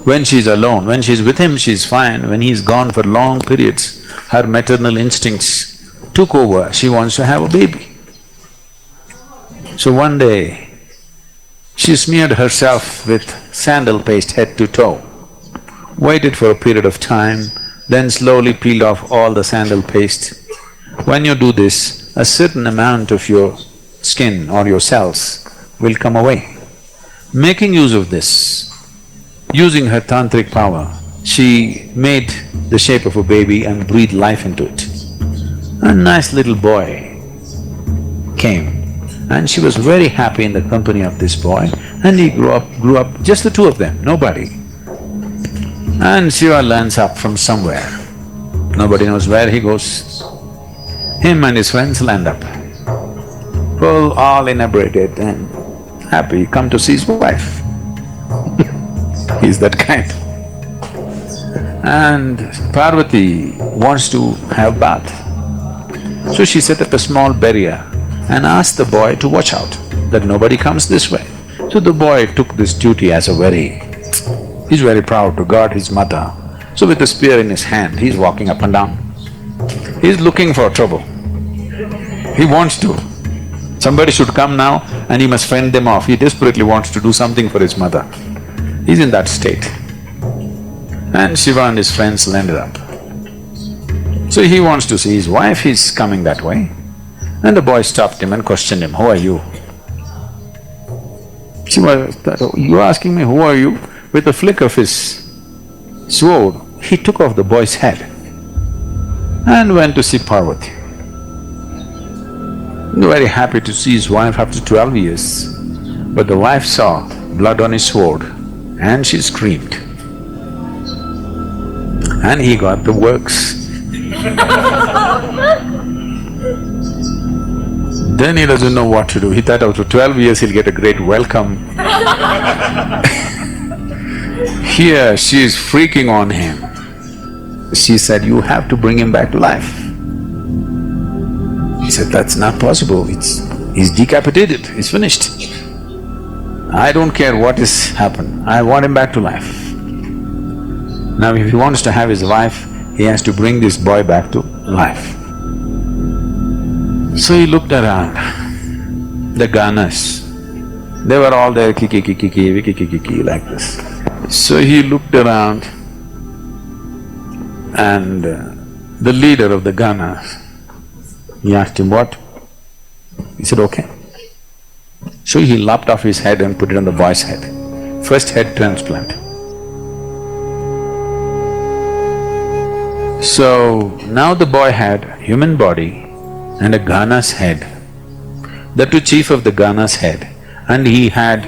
when she's alone, when she's with him, she's fine. When he's gone for long periods, her maternal instincts took over, she wants to have a baby. So one day, she smeared herself with sandal paste head to toe, waited for a period of time, then slowly peeled off all the sandal paste. When you do this, a certain amount of your skin or your cells will come away. Making use of this, using her tantric power, she made the shape of a baby and breathed life into it. A nice little boy came, and she was very happy in the company of this boy, and he grew up, just the two of them, nobody. And Shiva lands up from somewhere, nobody knows where he goes. Him and his friends land up, full, all inebriated and happy, come to see his wife. He's that kind. And Parvati wants to have bath. So she set up a small barrier and asked the boy to watch out, that nobody comes this way. So the boy took this duty as he's very proud to guard his mother. So with a spear in his hand, he's walking up and down. He's looking for trouble. He wants to. Somebody should come now and he must fend them off. He desperately wants to do something for his mother. He's in that state. And Shiva and his friends landed up. So he wants to see his wife, he's coming that way. And the boy stopped him and questioned him, "Who are you?" Shiva thought, "Oh, you're asking me, who are you?" With a flick of his sword, he took off the boy's head and went to see Parvati. Very happy to see his wife after 12 years. But the wife saw blood on his sword and she screamed. And he got the works. Then he doesn't know what to do. He thought after 12 years he'll get a great welcome. Here she is freaking on him. She said, you have to bring him back to life. He said, that's not possible. He's decapitated, he's finished. I don't care what has happened, I want him back to life. Now if he wants to have his wife, he has to bring this boy back to life. So he looked around, the Ganas, they were all there, kiki kiki kiki kiki kiki like this. So he looked around and the leader of the Ganas, he asked him, what? He said, okay. So he lopped off his head and put it on the boy's head. First head transplant. So now the boy had human body and a Gana's head. The two chief of the Gana's head, and he had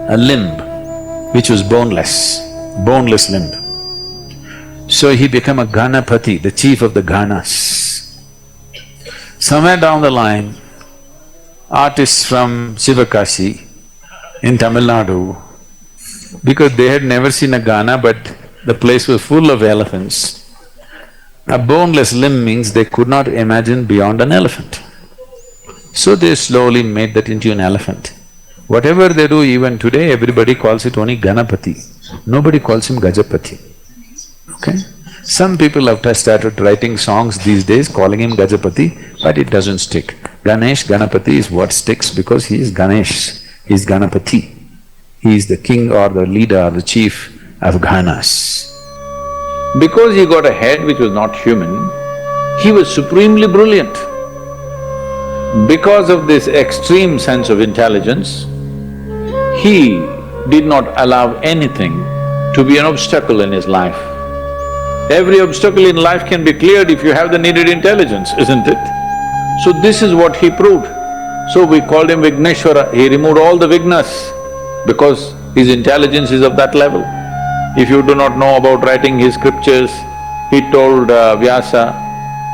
a limb which was boneless limb. So he became a Ganapati, the chief of the Ganas. Somewhere down the line, artists from Sivakasi in Tamil Nadu, because they had never seen a Gana but the place was full of elephants. A boneless limb means they could not imagine beyond an elephant. So they slowly made that into an elephant. Whatever they do even today, everybody calls it only Ganapati. Nobody calls him Gajapati, okay? Some people have started writing songs these days calling him Gajapati, but it doesn't stick. Ganesh, Ganapati is what sticks because he is Ganesh, he is Ganapati. He is the king or the leader or the chief of Ganas. Because he got a head which was not human, he was supremely brilliant. Because of this extreme sense of intelligence, he did not allow anything to be an obstacle in his life. Every obstacle in life can be cleared if you have the needed intelligence, isn't it? So this is what he proved. So we called him Vigneshwara, he removed all the vignas because his intelligence is of that level. If you do not know about writing his scriptures, he told Vyasa,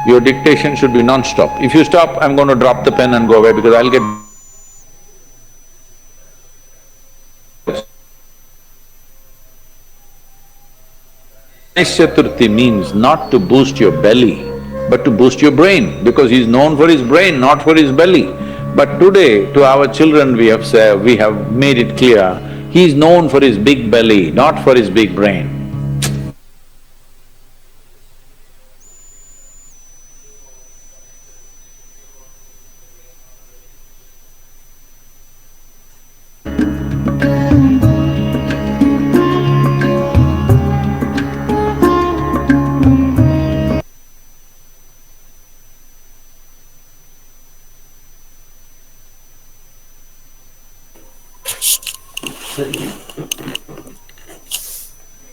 your dictation should be non-stop. If you stop, I'm going to drop the pen and go away because I'll get Ganesh Chaturthi means not to boost your belly, but to boost your brain, because he's known for his brain, not for his belly. But today, to our children we have made it clear, he's known for his big belly, not for his big brain.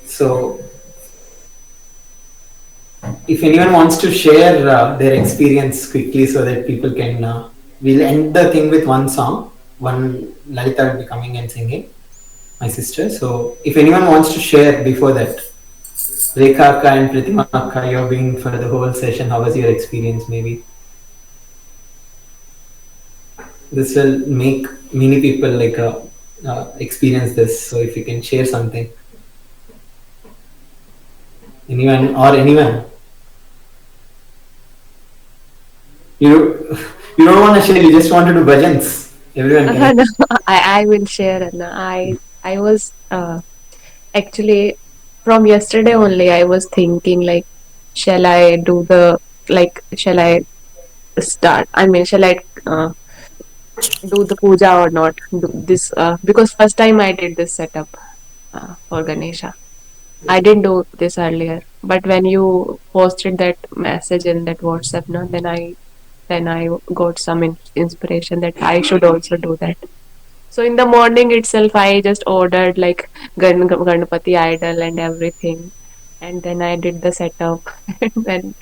So, if anyone wants to share their experience quickly so that people can… we'll end the thing with one song. One Lalita will be coming and singing, my sister. So, if anyone wants to share before that, Rekha Akka and Pratima Akka, you're being for the whole session, how was your experience maybe? This will make many people like experience this, so if you can share something. Anyone or anyone? You don't want to share, you just want to do bhajans. Everyone can. No, I will share, Anna. I was actually from yesterday only I was thinking like, shall I do shall I start? I mean, shall I do the puja or not? Do this because first time I did this setup for Ganesha. I didn't do this earlier, but when you posted that message in that WhatsApp, no, then I got some inspiration that I should also do that. So in the morning itself, I just ordered like Ganpati idol and everything, and then I did the setup. And when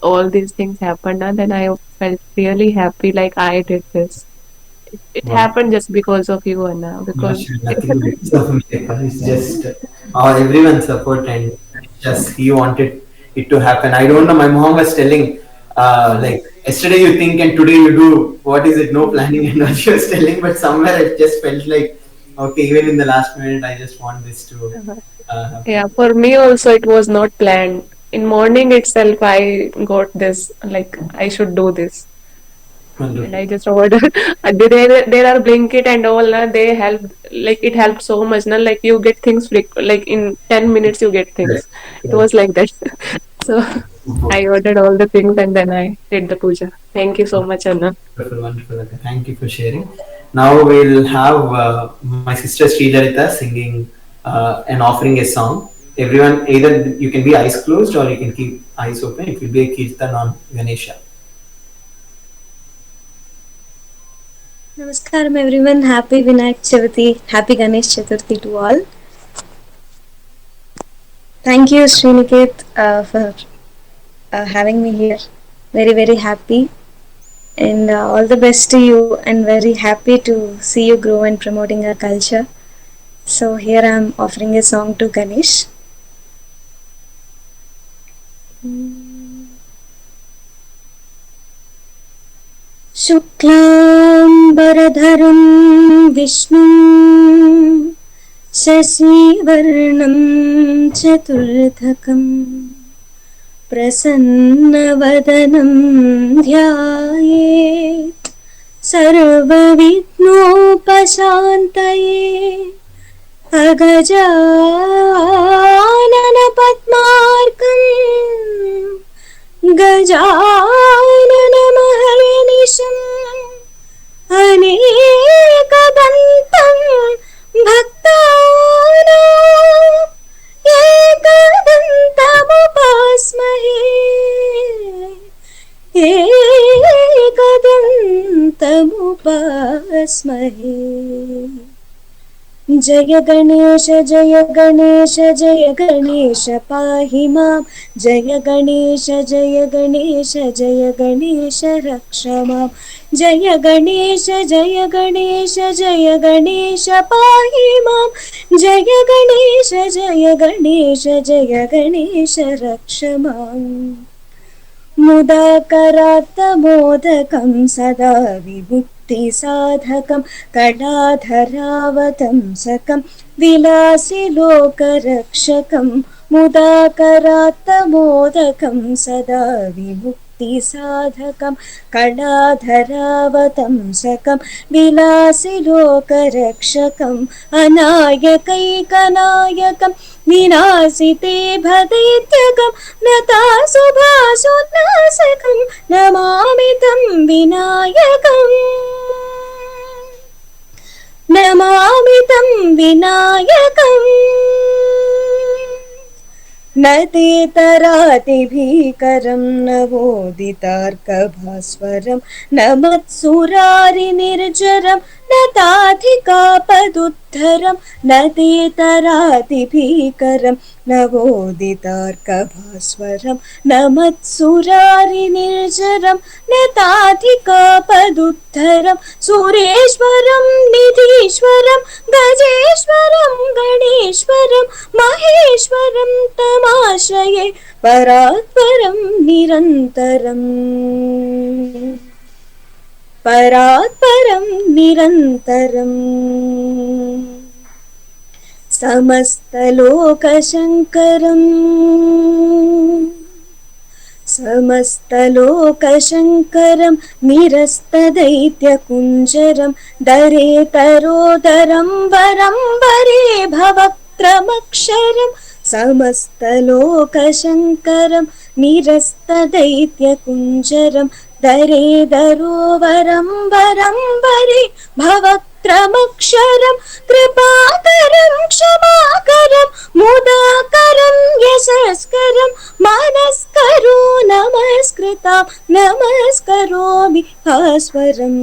all these things happened, and then I felt really happy, like I did this. It Wow. happened just because of you, Anna. Because Nothing because of me. It's just everyone's support, and just he wanted it to happen. I don't know. My mom was telling, like yesterday you think and today you do. What is it? No planning and what she was telling, but somewhere it just felt like, okay, even in the last minute, I just want this to. Yeah, for me also it was not planned. In morning itself, I got this, like I should do this. And I just ordered. There are Blinkit and all. They help. Like it helped so much. Like you get things like in 10 minutes you get things. It was like that. So I ordered all the things and then I did the puja. Thank you so much, Anna. Wonderful, wonderful. Okay, thank you for sharing. Now we'll have my sister Srijarita singing and offering a song. Everyone, either you can be eyes closed or you can keep eyes open. It will be a kirtan on Ganesha. Namaskaram everyone, happy Vinayak Chavati, happy Ganesh Chaturthi to all. Thank you Sriniket for having me here. Very very happy and all the best to you and very happy to see you grow and promoting our culture. So here I am offering a song to Ganesh. शुक्लाम्बरधरं विष्णुं शशिवर्णं चतुर्भुजं प्रसन्नवदनं ध्यायेत् सर्वविघ्नोपशान्तये अगजाननपद्मार्कं गजाननमहर्निशम् अनेकदन्तं भक्तानाम् एकदन्तमुपास्महे एकदन्तमुपास्महे जय गणेश जय गणेश जय गणेश पाहि मां जय गणेश जय गणेश जय गणेश रक्ष मां जय गणेश जय गणेश जय गणेश पाहि मां जय गणेश जय गणेश जय गणेश रक्ष मां मुदाकरात्तमोदकं सदा विमुक्तिसाधकं कडाधरावतंसकं विलासिलोकरक्षकं मुदाकरात्तमोदकं सदा विमुक्तिसाधकं कडाधरावतंसकं विलासिलोकरक्षकम् अनायकैकनायकं विनाशिते भदैत्यकं नतासुभासुनाशकं नमामि तं विनायकम् नमामि तं विनायकम् न ते तरातिभीकरं नवोदितार्कभास्वरं न मत्सुरारिनिर्जरं न ताधिकापदुद्धरं न ते तरातिभीकरं नवोदितार्कभास्वरं न मत्सुरारिनिर्जरं न ताधिकापदुद्धरं सुरेश्वरं निधीश्वरं गजेश्वरं गणेश्वरं महेश्वरं तमाश्रये परात्परं निरन्तरम् परात्परं निरन्तरम् समस्तलोकशङ्करं निरस्तदैत्यकुञ्जरं दरेतरोदरं वरं वरे भवक्त्रमक्षरं समस्तलोकशङ्करं निरस्तदैत्यकुञ्जरं दरेदरोवरं वरं वरे भवक्त्रमक्षरं कृपाकरं क्षमाकरं मुदाकरं यशस्करं मनस्करो नमस्कृतां नमस्करोमि भास्वरम्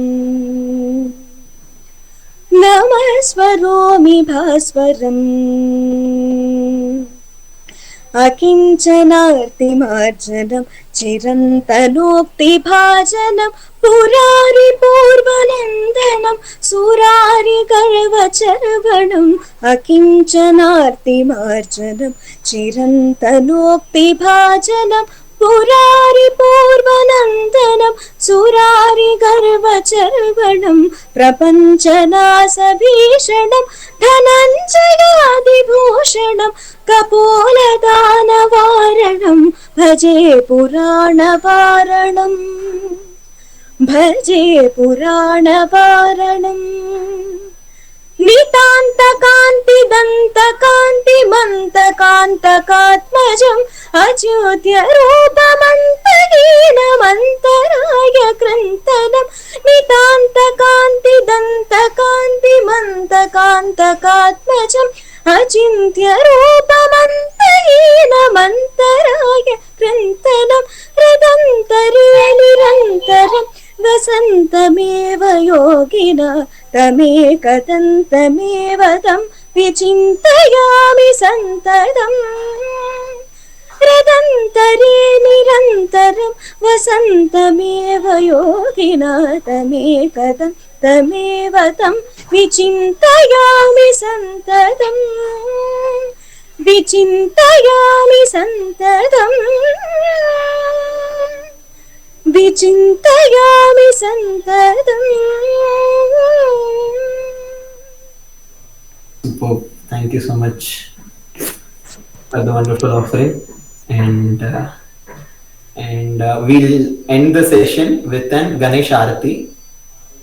नमस्करोमि भास्वरम् अकिञ्चनार्तिमार्जनं चिरन्तनोक्तिभाजनं पुरारिपूर्वनन्दनं सुरारिगर्वचर्वणम् अकिञ्चनार्तिमार्जनं चिरन्तनोक्तिभाजनं पुरारि पूर्वनन्दनं सुरारि गर्वचर्वणं प्रपञ्चनाशभीषणं धनञ्जयादिभूषणं कपोलदानवारणं भजे पुराणवारणम् भजे पुराणवारणम् नितान्तकान्तिदन्तकान्तिमन्तकान्तकात्मजम् अच्युत्यरूपमन्तहीनमन्तराय कृन्तनम् नितान्तकान्तिदन्तकान्तिमन्तकान्तकात्मजम् अचिन्त्यरूपमन्तहीनमन्तराय कृन्तनम् हृदन्तरे निरन्तरम् वसन्तमेव योगिना तमेकदन्तमेव तं विचिन्तयामि सन्ततम् हृदन्तरे निरन्तरं वसन्तमेव योगिना तमेकदन्तमेव तं विचिन्तयामि सन्ततम् विचिन्तयामि सन्ततम् विचिन्तयामि सन्ततम्. Superb. Thank you so much for the wonderful offering, and we'll end the session with an Ganesh Arati.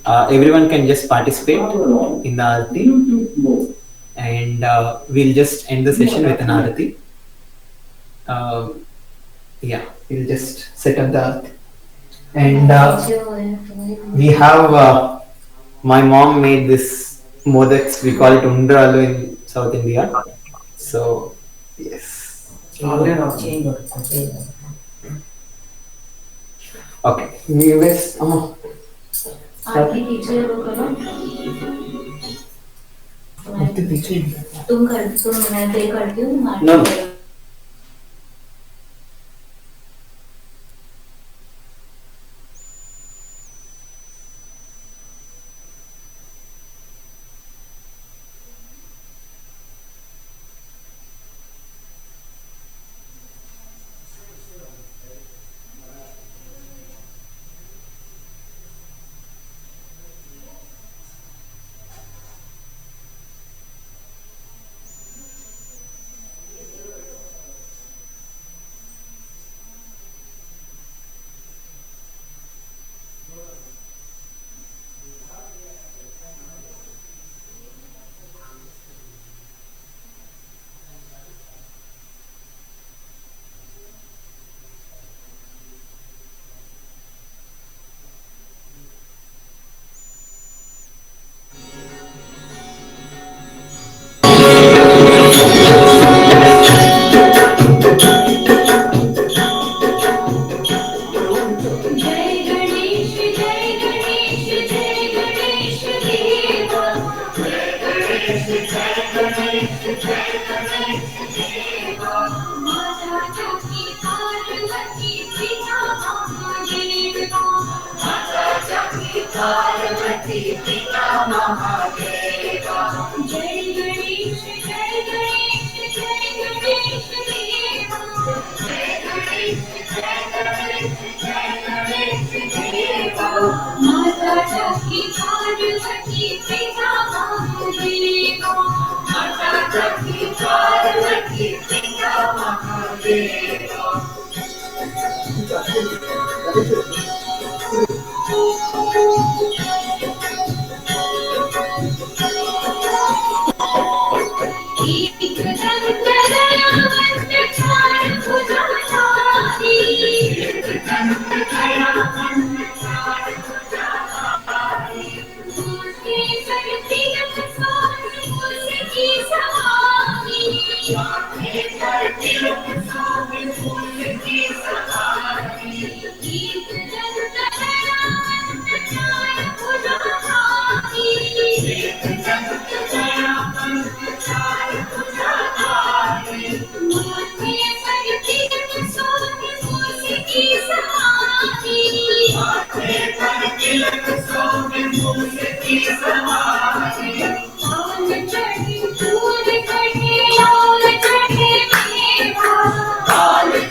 Everyone can just participate in the Arati, and we'll just end the session with an Arati. Yeah, we'll just set up the Arati. And we have my mom made this modaks, we call it undralu in South India. So yes, okay, we guys आगे पीछे वो करो तुम कर दो मैं पे करती हूँ no.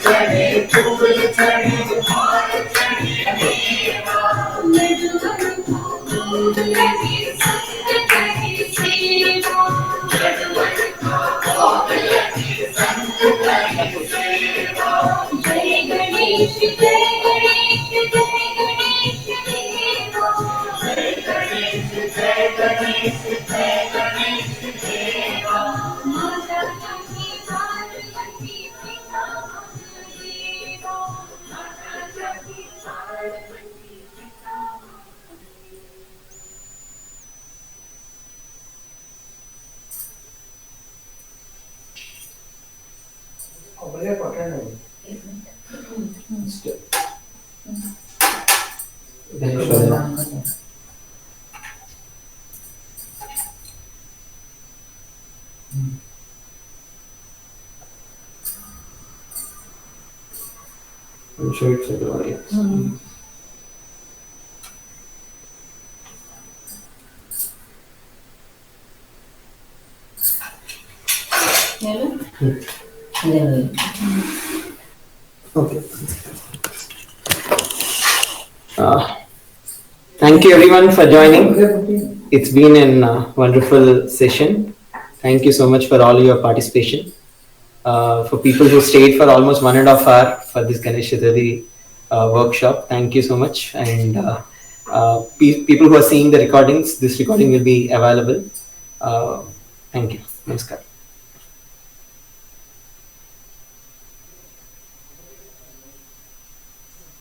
चढ़े फूल चढ़े కొబ్బరికాయ కొట్టండి. I'm sure it's a good audience. Okay. Thank you everyone for joining. It's been a wonderful session. Thank you so much for all your participation. For people who stayed for almost 1.5 hours for this Ganesh Chaturthi workshop, thank you so much. And people who are seeing the recordings, this recording will be available. Thank you. Namaskar.